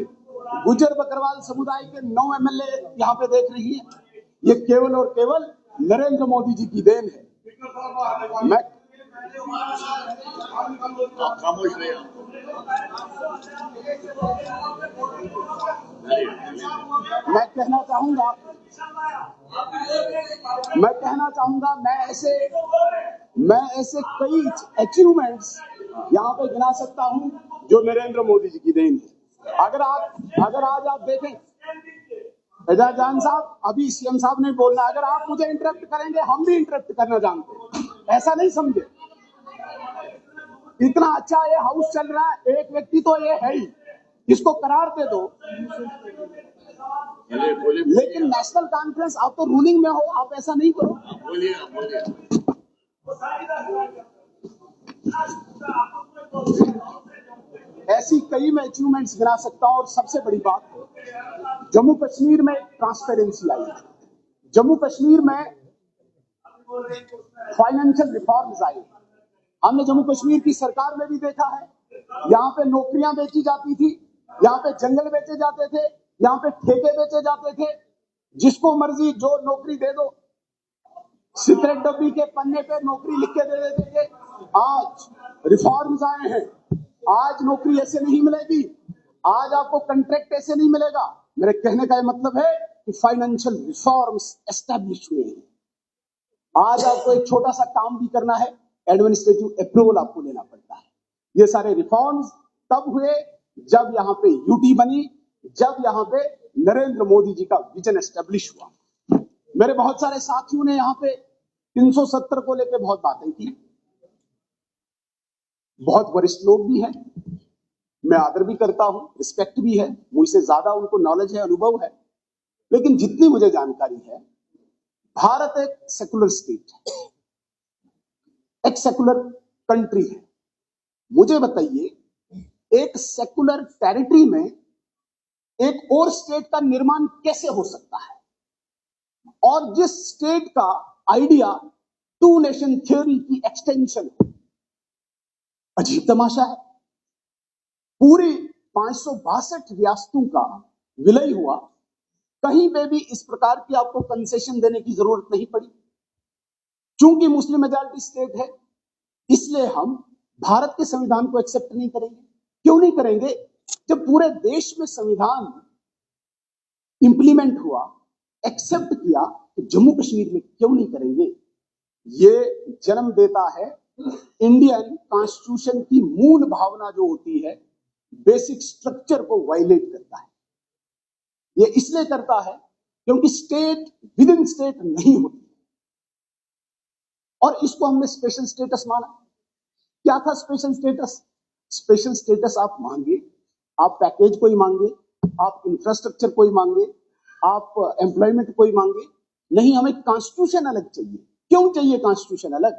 गुजर बकरवाल समुदाय के 9 एमएलए यहाँ पे देख रही है। ये केवल और केवल नरेंद्र मोदी जी की देन है। मैं खामोश रहे। कहना चाहूंगा मैं ऐसे कई अचीवमेंट्स यहाँ पे गिना सकता हूँ जो नरेंद्र मोदी जी की देन है। अगर आज आप देखें, एजाज जान साहब, अभी सीएम साहब ने बोलना, अगर आप मुझे इंटरप्ट करेंगे हम भी इंटरप्ट करना जानते हैं, ऐसा नहीं समझे। इतना अच्छा ये हाउस चल रहा है, एक व्यक्ति तो ये है ही, इसको करार दे दो। बोलिए बोलिए लेकिन नेशनल कॉन्फ्रेंस, आप तो रूलिंग में हो, आप ऐसा नहीं करो। बोलिए बोलिए। ऐसी कई मैं अचीवमेंट्स गिना सकता हूं। और सबसे बड़ी बात, जम्मू कश्मीर में ट्रांसपेरेंसी आई है, जम्मू कश्मीर में फाइनेंशियल रिफॉर्म्स आए। हमने जम्मू कश्मीर की सरकार में भी देखा है, यहाँ पे नौकरियां बेची जाती थी, यहाँ पे जंगल बेचे जाते थे, यहाँ पे ठेके बेचे जाते थे, जिसको मर्जी जो नौकरी दे दो, सीक्रेट डब्बी के पन्ने पे नौकरी लिख के दे देते थे। आज रिफॉर्म्स आए हैं, आज नौकरी ऐसे नहीं मिलेगी, आज आपको कॉन्ट्रैक्ट ऐसे नहीं मिलेगा। मेरे कहने का ये मतलब है कि फाइनेंशियल रिफॉर्म्स एस्टैब्लिश हुए हैं। आज आपको एक छोटा सा काम भी करना है, एडमिनिस्ट्रेटिव अप्रूवल आपको लेना पड़ता है। ये सारे रिफॉर्म्स तब हुए जब यहाँ पे यूटी बनी, जब यहाँ पे नरेंद्र मोदी जी का विजन एस्टेब्लिश हुआ। मेरे बहुत सारे साथियों ने यहाँ पे 370 को लेकर बहुत बातें की, बहुत वरिष्ठ लोग भी हैं, मैं आदर भी करता हूं, रिस्पेक्ट भी है, मुझसे ज्यादा उनको नॉलेज है, अनुभव है। लेकिन जितनी मुझे जानकारी है, भारत एक सेकुलर स्टेट है, एक सेकुलर कंट्री है। मुझे बताइए, एक सेकुलर टेरिटरी में एक और स्टेट का निर्माण कैसे हो सकता है? और जिस स्टेट का आइडिया टू नेशन थ्योरी की एक्सटेंशन हो, अजीब तमाशा है। पूरी 562 रियासतों का विलय हुआ, कहीं पे भी इस प्रकार की आपको कंसेशन देने की जरूरत नहीं पड़ी। चूंकि मुस्लिम मेजॉरिटी स्टेट है, इसलिए हम भारत के संविधान को एक्सेप्ट नहीं करेंगे। क्यों नहीं करेंगे? जब पूरे देश में संविधान इंप्लीमेंट हुआ, एक्सेप्ट किया, तो जम्मू कश्मीर में क्यों नहीं करेंगे? ये जन्म देता है इंडियन कॉन्स्टिट्यूशन की मूल भावना जो होती है, बेसिक स्ट्रक्चर को वायलेट करता है। ये इसलिए करता है क्योंकि स्टेट विद इन स्टेट नहीं होती, और इसको हमने स्पेशल स्टेटस माना। क्या था स्पेशल स्टेटस? स्पेशल स्टेटस आप मांगे, आप पैकेज को ही मांगे, आप इंफ्रास्ट्रक्चर को ही मांगे, आप एम्प्लॉयमेंट को ही मांगे, नहीं, हमें कॉन्स्टिट्यूशन अलग चाहिए। क्यों चाहिए कॉन्स्टिट्यूशन अलग?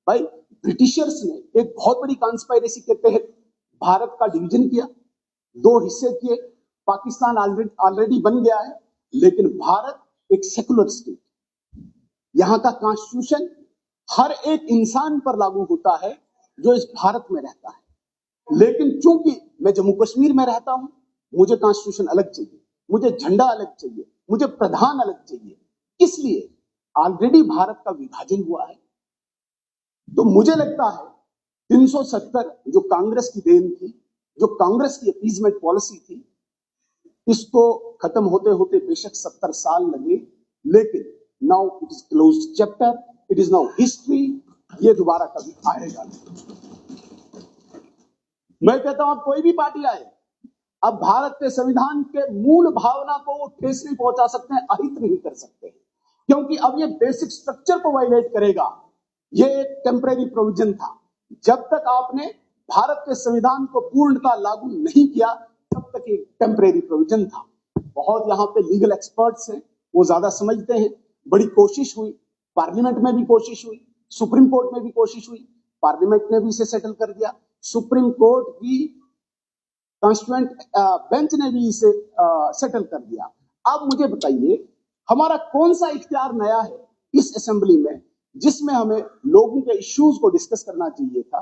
भाई, ब्रिटिशर्स ने एक बहुत बड़ी कॉन्स्पायरेसी के तहत भारत का डिवीजन किया, 2 हिस्से किए, पाकिस्तान ऑलरेडी बन गया है, लेकिन भारत एक सेकुलर स्टेट, यहां का कॉन्स्टिट्यूशन हर एक इंसान पर लागू होता है जो इस भारत में रहता है। लेकिन चूंकि मैं जम्मू कश्मीर में रहता हूं, मुझे कॉन्स्टिट्यूशन अलग चाहिए, मुझे झंडा अलग चाहिए, मुझे प्रधान अलग चाहिए। इसलिए ऑलरेडी भारत का विभाजन हुआ है। तो मुझे लगता है 370 जो कांग्रेस की देन थी, जो कांग्रेस की अपीजमेंट पॉलिसी थी, इसको खत्म होते होते बेशक 70 साल लगे, लेकिन now it is closed chapter, it is now history. ये दोबारा कभी आएगा नहीं। मैं कहता हूं कोई भी पार्टी आए, अब भारत के संविधान के मूल भावना को वो ठेस नहीं पहुंचा सकते हैं, अहित नहीं कर सकते, क्योंकि अब ये बेसिक स्ट्रक्चर को वायलेट करेगा। ये एक टेम्परेरी प्रोविजन था। जब तक आपने भारत के संविधान को पूर्णतः लागू नहीं किया, तब तक एक टेम्परेरी प्रोविजन था। बहुत यहाँ पे लीगल एक्सपर्ट्स हैं, वो ज्यादा समझते हैं। बड़ी कोशिश हुई, पार्लियामेंट में भी कोशिश हुई, सुप्रीम कोर्ट में भी कोशिश हुई, पार्लियामेंट ने भी इसे सेटल कर दिया, सुप्रीम कोर्ट की कॉन्स्टिट्यूएंट बेंच ने भी इसे सेटल कर दिया। अब मुझे बताइए, हमारा कौन सा इख्तियार नया है इस असेंबली में, जिसमें हमें लोगों के इश्यूज को डिस्कस करना चाहिए था,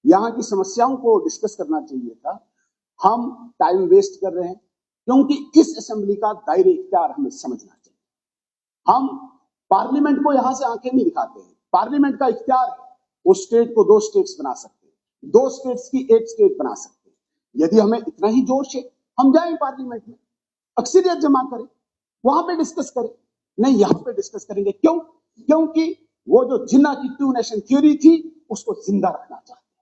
यहाँ की समस्याओं को डिस्कस करना चाहिए था। हम टाइम वेस्ट कर रहे हैं, क्योंकि इस असेंबली का दायरे इख्तियार हमें समझना चाहिए। हम पार्लियामेंट को यहां से आंखें नहीं दिखाते हैं। पार्लियामेंट का इख्तियार है, वो स्टेट को 2 स्टेट्स बना सकते हैं, 2 स्टेट्स की 1 स्टेट बना सकते हैं। यदि हमें इतना ही जोश है, हम जाएं पार्लियामेंट में, अक्सरियत जमा करें, वहां पे डिस्कस करें। नहीं, यहां पे डिस्कस करेंगे क्यों? क्योंकि वो जो जिन्ना की 2 नेशन थ्योरी थी, उसको जिंदा रखना चाहते हैं।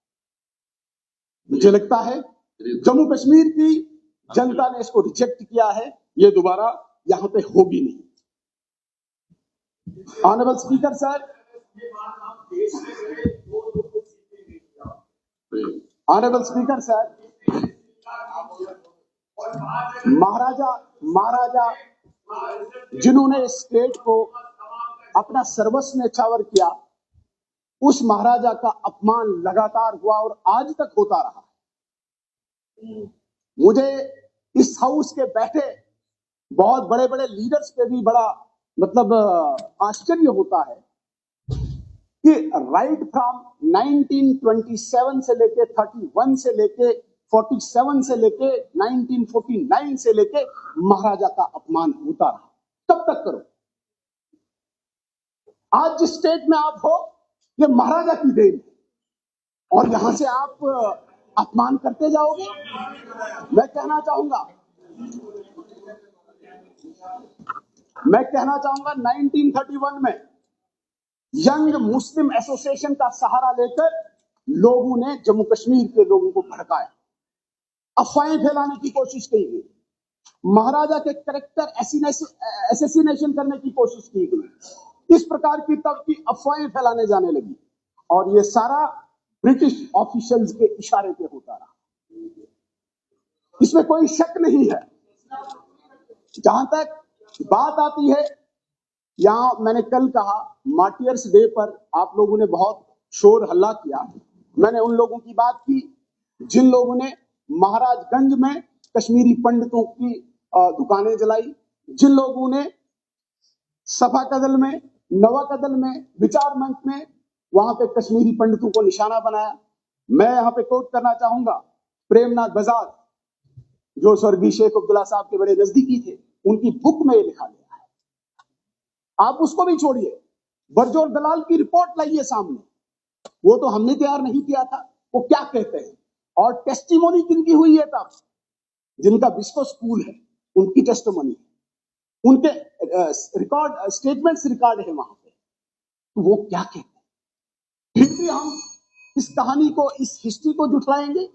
मुझे लगता है जम्मू कश्मीर की जनता ने इसको रिजेक्ट किया है, ये दोबारा यहां पे होगी नहीं। Honourable speaker sir, honourable speaker sir, महाराजा जिन्होंने स्टेट को अपना सर्वस्व न्यौछावर किया, उस महाराजा का अपमान लगातार हुआ और आज तक होता रहा। मुझे इस हाउस के बैठे बहुत बड़े बड़े लीडर्स पे भी बड़ा मतलब आश्चर्य होता है कि राइट फ्रॉम 1927 से लेके 31 से लेके 47 से लेके 1949 से लेके महाराजा का अपमान होता रहा। कब तक करो? आज जिस स्टेट में आप हो, ये महाराजा की देन है और यहां से आप अपमान करते जाओगे। मैं कहना चाहूंगा 1931 में यंग मुस्लिम एसोसिएशन का सहारा लेकर लोगों ने जम्मू कश्मीर के लोगों को भड़काया, अफवाहें फैलाने की कोशिश की गई, महाराजा के कैरेक्टर एसेसिनेशन करने की कोशिश की गई। इस प्रकार की तब की अफवाहें फैलाने जाने लगी और ये सारा ब्रिटिश ऑफिशियल्स के इशारे पे होता रहा। इसमें कोई शक नहीं है। जहां तक बात आती है, यहां मैंने कल कहा मार्टियर्स डे पर आप लोगों ने बहुत शोर हल्ला किया। मैंने उन लोगों की बात की जिन लोगों ने महाराजगंज में कश्मीरी पंडितों की दुकानें जलाई, जिन लोगों ने सफा कदल में, नवा कदल में, विचार मंच में वहां पे कश्मीरी पंडितों को निशाना बनाया। मैं यहां पे कोट करना चाहूंगा प्रेमनाथ बजाज, जो स्वर्गीय शेख अब्दुल्ला साहब के बड़े नजदीकी थे, उनकी बुक में ये लिखा गया है। आप उसको भी छोड़िए, बरजोर दलाल की रिपोर्ट लाइए सामने, वो तो हमने तैयार नहीं किया था। वो क्या कहते हैं और टेस्टिमोनी किनकी हुई है तब, जिनका बिस्को स्कूल है उनकी टेस्टिमोनी, उनके रिकॉर्ड स्टेटमेंट्स रिकॉर्ड है वहां पे। तो वो क्या कहते हैं? फिर भी हम इस कहानी को, इस हिस्ट्री को जुटलाएंगे,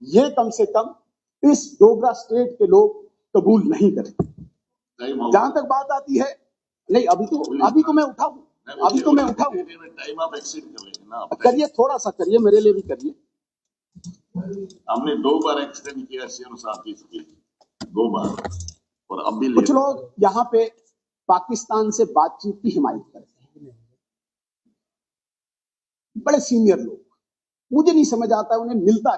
ये कम से कम इस डोगरा स्टेट के लोग कबूल नहीं करेंगे। जहां तक बात आती है, नहीं अभी तो मैं उठाऊं, टाइम आप एक्सीड कर रहे हैं ना। करिए, थोड़ा सा करिए, मेरे लिए भी करिए। हमने 2 बार एक्सटेंड किया सीएम साहब की स्पीच, 2 बार, और अब भी कुछ लोग यहाँ पे पाकिस्तान से बातचीत की हिमायत करते हैं, बड़े सीनियर लोग। मुझे नहीं समझ आता है उन्हें मिलता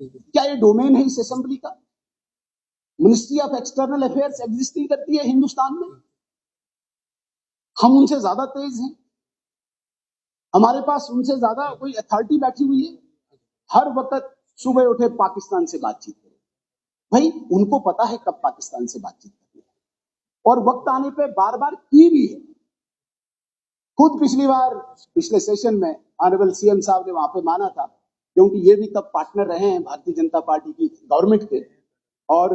क्या ये डोमेन है इस असेंबली का? Ministry of external affairs existing करती है हिंदुस्तान में, हम उनसे ज्यादा तेज हैं, हमारे पास उनसे ज्यादा कोई अथॉरिटी बैठी हुई है। हर वक्त सुबह उठे पाकिस्तान से बातचीत करें। भाई उनको पता है कब पाकिस्तान से बातचीत करनी है और वक्त आने पे बार बार की भी है। खुद पिछली बार पिछले सेशन में ऑनरेबल सीएम साहब ने वहां पे माना था, क्योंकि ये भी तब पार्टनर रहे हैं भारतीय जनता पार्टी की गवर्नमेंट के, और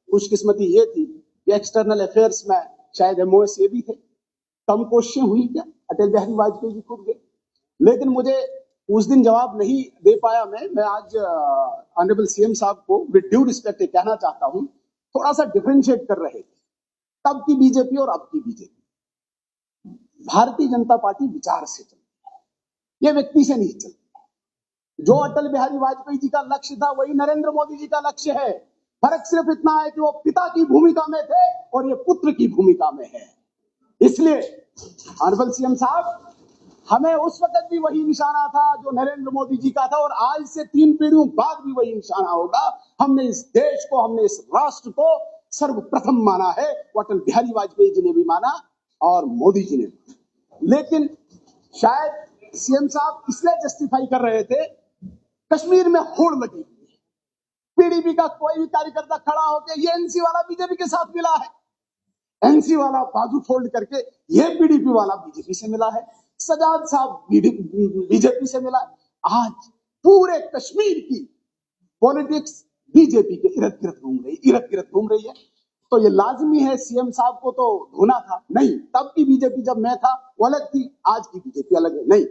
खुशकिस्मती ये थी कि एक्सटर्नल अफेयर्स में शायद एमओएस ये भी थे। कम कोशिशें हुई क्या? अटल बिहारी वाजपेयी जी खुद गए, लेकिन मुझे उस दिन जवाब नहीं दे पाया। मैं आज ऑनरेबल सीएम साहब को विद ड्यू रिस्पेक्ट कहना चाहता हूं, थोड़ा सा डिफरेंशिएट कर रहे थे तब की बीजेपी और अब की बीजेपी। भारतीय जनता पार्टी विचार से चलती है, ये व्यक्ति से नहीं चलती। जो अटल बिहारी वाजपेयी जी का लक्ष्य था वही नरेंद्र मोदी जी का लक्ष्य है। फर्क सिर्फ इतना है कि वो पिता की भूमिका में थे और ये पुत्र की भूमिका में है। इसलिए ऑनरेबल सीएम साहब, हमें उस वक्त भी वही निशाना था जो नरेंद्र मोदी जी का था और आज से 3 पीढ़ियों बाद भी वही निशाना होगा। हमने इस देश को, हमने इस राष्ट्र को सर्वप्रथम माना है। वो अटल बिहारी वाजपेयी जी ने भी माना और मोदी जी ने भी। लेकिन शायद सीएम साहब इसलिए जस्टिफाई कर रहे थे, कश्मीर में होड़ लगी हुई है, पीडीपी का कोई भी कार्यकर्ता खड़ा होकर ये एनसी वाला बीजेपी के साथ मिला है, एनसी वाला बाजू फोल्ड करके ये पीडीपी वाला बीजेपी से मिला है, सजाद साहब बीजेपी से मिला है। आज पूरे कश्मीर की पॉलिटिक्स बीजेपी के इर्द गिर्द घूम रही है। तो ये लाजमी है सीएम साहब को तो धोना था। नहीं, तब की बीजेपी जब मैं था वो अलग थी, आज की बीजेपी अलग है। नहीं,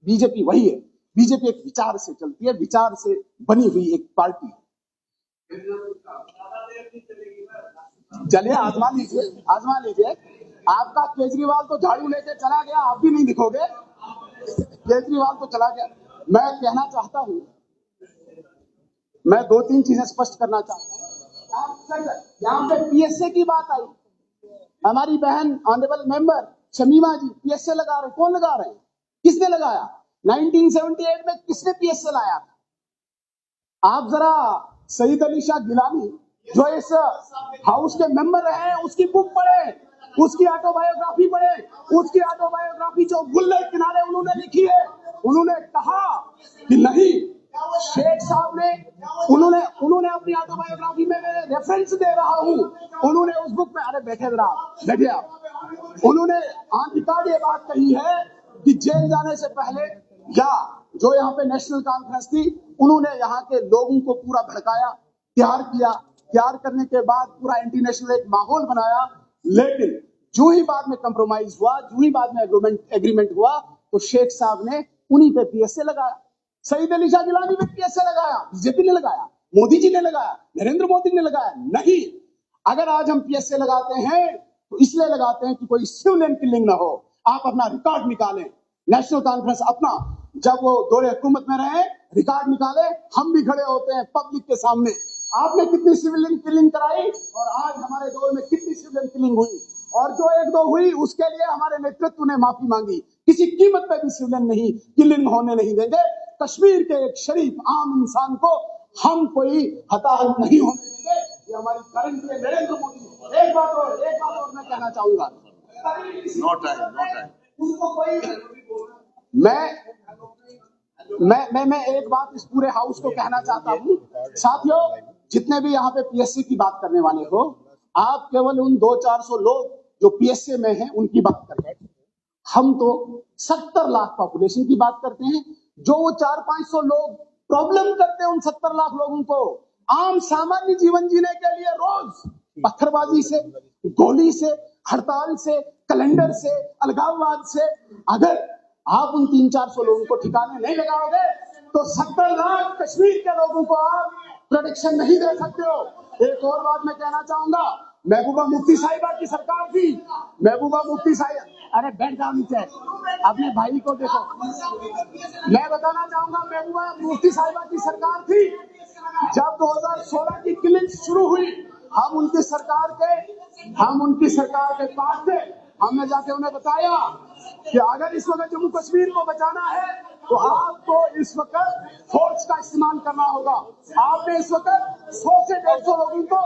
बीजेपी वही है। बीजेपी एक विचार से चलती है, विचार से बनी हुई एक पार्टी है। चलिए आजमा लीजिए। आपका केजरीवाल तो झाड़ू लेके चला गया, आप भी नहीं दिखोगे। केजरीवाल तो चला गया। मैं कहना चाहता हूं मैं 2-3 चीजें स्पष्ट करना चाहता हूँ। यहाँ पे पीएसए की बात आई, हमारी बहन ऑनरेबल मेंबर शमीमा जी पीएसए लगा रहे, कौन लगा रहे हैं, किसने लगाया? 1978 में किसने पीएसए लाया था? आप जरा सईद अली शाह गिलानी जो इस हाउस के मेंबर रहे हैं उसकी बुक पढ़े, उसकी ऑटोबायोग्राफी पढ़े। उसकी ऑटोबायोग्राफी जो गुल्ले किनारे उन्होंने लिखी है, उन्होंने कहा कि नहीं, शेख साहब ने उन्होंने अपनी ऑटोबायोग्राफी में मैं रेफरेंस दे रहा हूं, उन्होंने उस बुक में, अरे बैठे जरा, बैठे आप, उन्होंने रिकॉर्ड ये बात कही है कि जेल जाने से पहले या जो यहाँ पे नेशनल कॉन्फ्रेंस थी, उन्होंने यहाँ के लोगों को पूरा भड़काया, तैयार किया, तैयार करने के बाद पूरा इंटरनेशनल एक माहौल बनाया। लेकिन जो ही बाद में कंप्रोमाइज हुआ, जो ही बाद में एग्रीमेंट हुआ, तो शेख साहब ने उन्हीं पे पीएसए लगाया। सईद अली शाह गिलानी पे पीएसए लगाया, बीजेपी ने लगाया, मोदी जी ने लगाया, नरेंद्र मोदी ने लगाया। नहीं, अगर आज हम पीएसए लगाते हैं तो इसलिए लगाते हैं कि कोई सिविलियन किलिंग ना हो। आप अपना रिकॉर्ड निकालें, नेशनल कॉन्फ्रेंस अपना, जब वो दौरे हुकूमत में रहे, रिकॉर्ड निकाले, हम भी खड़े होते हैं पब्लिक के सामने। आपने कितनी सिविलियन किलिंग कराई और आज हमारे दौर में कितनी सिविलियन किलिंग हुई, और जो 1-2 हुई उसके लिए हमारे नेतृत्व ने माफी मांगी। किसी कीमत पे भी सिविलियन नहीं किलिंग होने नहीं देंगे। कश्मीर के एक शरीफ आम इंसान को हम कोई हताहत नहीं होने देंगे। ये हमारी गारंटी है नरेंद्र मोदी। एक बात और मैं कहना चाहूंगा, नो टाइम। मैं एक बात इस पूरे हाउस को कहना चाहता हूँ, साथियों, जितने भी यहाँ पे पीएससी की बात करने वाले हो, आप केवल उन 200-400 लोग जो पीएससी में हैं उनकी बात करते हैं। हम तो 70 लाख पॉपुलेशन की बात करते हैं। जो वो 400-500 लोग प्रॉब्लम करते हैं उन 70 लाख लोगों को आम सामान्य जीवन जीने के लिए रोज पत्थरबाजी से, गोली से, हड़ताल से, कैलेंडर से, अलगाववाद से, अगर आप उन 300-400 लोगों को ठिकाने नहीं लगाओगे तो 70 लाख कश्मीर के लोगों को आप प्रोटेक्शन नहीं दे सकते हो। एक और बात मैं कहना चाहूंगा, महबूबा मुफ्ती साहिबा की सरकार थी, महबूबा मुफ्ती साहिबा, अरे बैठ जाओ नीचे, अपने भाई को देखो। मैं बताना चाहूंगा, महबूबा मुफ्ती साहिबा की सरकार थी, जब 2016 की किलिंग शुरू हुई, हम उनकी सरकार के पास थे। हमने जाके उन्हें बताया कि अगर इस वक्त जम्मू कश्मीर को बचाना है तो आपको इस वक्त फोर्स का इस्तेमाल करना होगा। आपने इस वक्त 100 से 150 लोगों को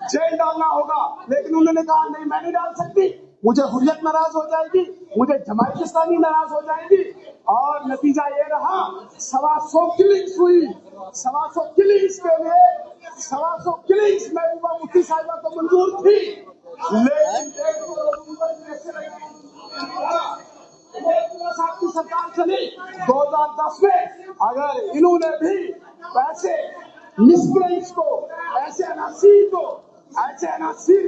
जेल डालना होगा। लेकिन उन्होंने कहा नहीं, मैं नहीं डाल सकती, मुझे हुर्रियत नाराज हो जाएगी, मुझे जमात इस्लामी नाराज हो जाएगी। और नतीजा ये रहा, 125 किलिंग्स हुई। 125 किलिंग्स के लिए 125 किलिंग्स महबूबा मुफ्ती साहिबा को मंजूर थी, लेकिन की सरकार चली 2010 में। अगर इन्होंने भी ऐसे मिसक्रेंट्स को, ऐसे अनासीर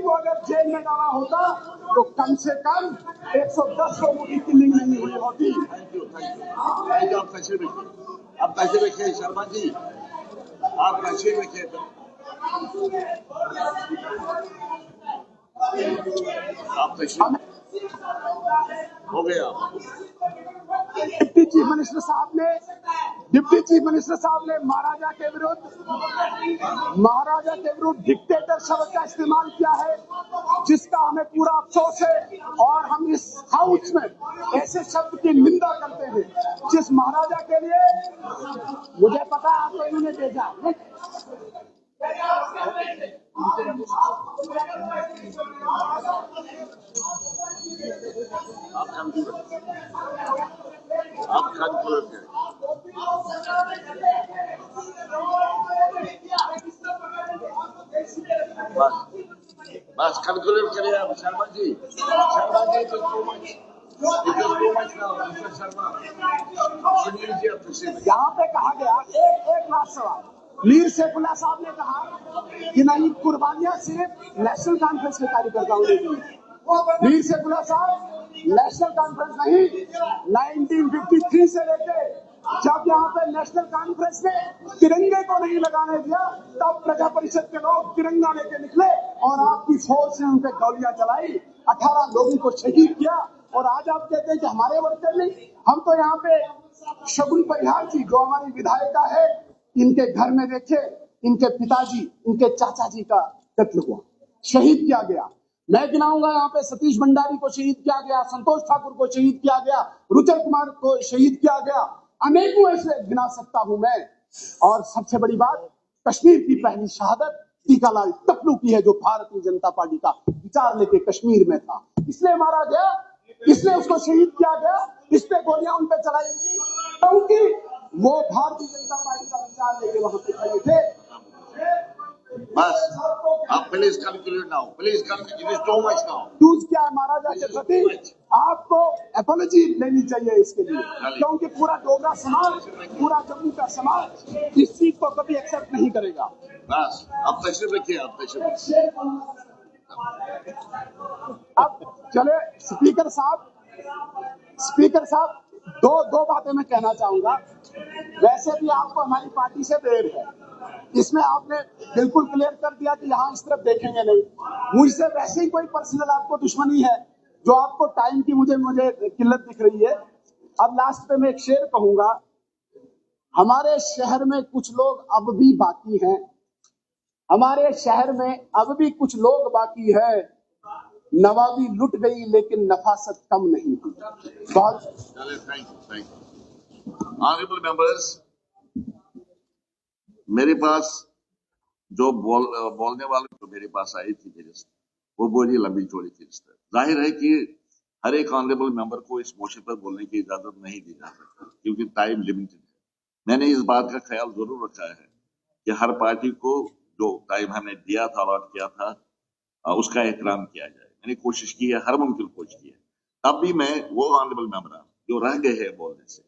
को अगर जेल में डाला होता तो कम से कम 110 लोगों की किलिंग नहीं हुई होती। Thank you. आप पैसे रखिए शर्मा जी, आप पैसे रखिए। आप तशरीफ हो गया। डिप्टी चीफ मिनिस्टर साहब ने महाराजा के विरुद्ध डिक्टेटर शब्द का इस्तेमाल किया है, जिसका हमें पूरा अफसोस है। और हम इस हाउस में ऐसे शब्द की निंदा करते हैं जिस महाराजा के लिए, मुझे पता है आपको इन्होंने भेजा, आप बस कैलकुलेट करिए आप शर्मा जी। यहाँ पे कहा गया, एक लास्ट सवाल, मीर सैफुल्लाह साहब ने कहा कि नहीं, कुर्बानियां सिर्फ नेशनल कॉन्फ्रेंस के कार्यकर्ताओं ने दी। मीर सैफुल्लाह साहब, नेशनल कॉन्फ्रेंस नहीं, 1953 से लेके जब यहाँ पे नेशनल कॉन्फ्रेंस ने तिरंगे को नहीं लगाने दिया, तब प्रजा परिषद के लोग तिरंगा लेके निकले और आपकी फौज ने उन पे गोलियां चलाई, 18 लोगों को शहीद किया। और आज आप कहते हैं कि हमारे वर्कर नहीं। हम तो यहाँ पे शगुन परिहार जी, जो हमारी विधायिका है, इनके घर में देखे, इनके पिताजी, इनके चाचा जी का कत्ल हुआ, शहीद किया गया। मैं गिनाऊंगा यहाँ पे सतीश भंडारी को शहीद किया गया, संतोष ठाकुर को शहीद किया गया, रुचर कुमार को शहीद किया गया, अनेकों ऐसे गिना सकता हूं मैं। और सबसे बड़ी बात, कश्मीर की पहली शहादत टीकालाल टप्लू की है, जो भारतीय जनता पार्टी का विचार लेके कश्मीर में था, इसलिए मारा गया, इसलिए उसको शहीद किया गया, इस पे गोलियां उन पे चलाई गई, क्योंकि वो भारतीय जनता पार्टी का विचार लेके वहां पे खड़े थे। बस आप please conclude now, please conclude, it is too much now. Use किया महाराजा के प्रति, आपको एपोलॉजी लेनी चाहिए इसके लिए, क्योंकि पूरा डोगरा समाज, पूरा जम्मू का समाज इस चीज को कभी एक्सेप्ट नहीं करेगा। बस आप तशरीफ रखिए, आप तशरीफ रखिए। अब चले स्पीकर साहब, दो बातें मैं कहना चाहूंगा। वैसे भी आपको हमारी पार्टी से बैर है, इसमें आपने बिल्कुल क्लियर कर दिया कि यहाँ इस तरफ देखेंगे नहीं। मुझसे वैसे ही कोई पर्सनल आपको दुश्मनी है, जो आपको टाइम की मुझे किल्लत दिख रही है। अब लास्ट पे मैं एक शेर कहूंगा, हमारे शहर में कुछ लोग अब भी बाकी हैं, हमारे शहर में अब भी कुछ लोग बाकी है, नवाबी लुट गई लेकिन नफासत कम नहीं हुई। बहुत थैंक यू। ऑनरेबल मेंबर्स, मेरे पास जो बोलने वाले जो मेरे पास आई थी मेरे से, वो बोली लंबी चौड़ी थी। जाहिर है कि हर एक ऑनरेबल मेंबर को इस मोशन पर बोलने की इजाजत नहीं दी जा सकती, क्योंकि टाइम लिमिटेड है। मैंने इस बात का ख्याल जरूर रखा है कि हर पार्टी को जो टाइम हमने दिया था, अलॉट किया था, उसका एहतराम किया जाए। मैंने कोशिश की है, हर मुमकिन कोशिश की है। तब भी मैं वो ऑनरेबल मेंबर जो रह गए हैं बोलने से,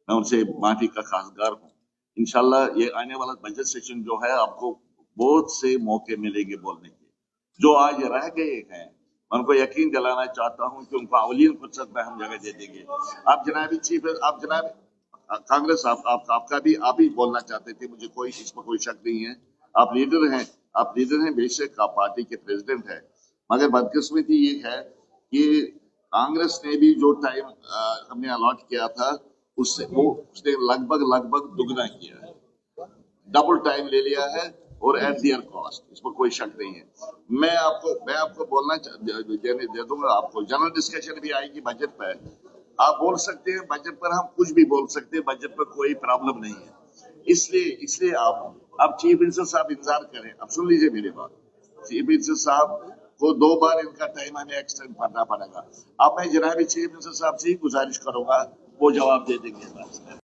मैं उनसे माफी का खासगार हूँ। इंशाल्लाह ये आने वाला बजट सेशन जो है, आपको बहुत से मौके मिलेंगे बोलने के। जो आज रह गए हैं, मैं उनको यकीन दिलाना चाहता हूं कि उनको अवलीन फुर्सत में हम जगह दे देंगे। आप जनाबी चीफ, आप जनाब कांग्रेस, आपका भी आप ही बोलना चाहते थे, मुझे कोई इसमें कोई शक नहीं है। आप लीडर हैं, बेशक आप पार्टी के प्रेसिडेंट हैं, मगर बदकिस्मती ये है कि कांग्रेस ने भी जो टाइम हमने अलॉट किया था, उससे उसने लगभग दुगना किया है, डबल टाइम ले लिया है, और एट दियर कॉस्ट, इसमें कोई शक नहीं है। मैं आपको बोलना दे दूंगा, आपको जनरल डिस्कशन भी आएगी बजट पर, आप बोल सकते हैं, बजट पर हम कुछ भी बोल सकते हैं, बजट पर कोई प्रॉब्लम नहीं है। इसलिए आप चीफ मिनिस्टर साहब इंतजार करें। अब सुन लीजिए मेरी बात, चीफ मिनिस्टर साहब को 2 बार इनका टाइम हमें एक्सटेंड करना पड़ेगा। अब मैं जनाब चीफ मिनिस्टर साहब से ही गुजारिश करूंगा, वो जवाब दे देंगे।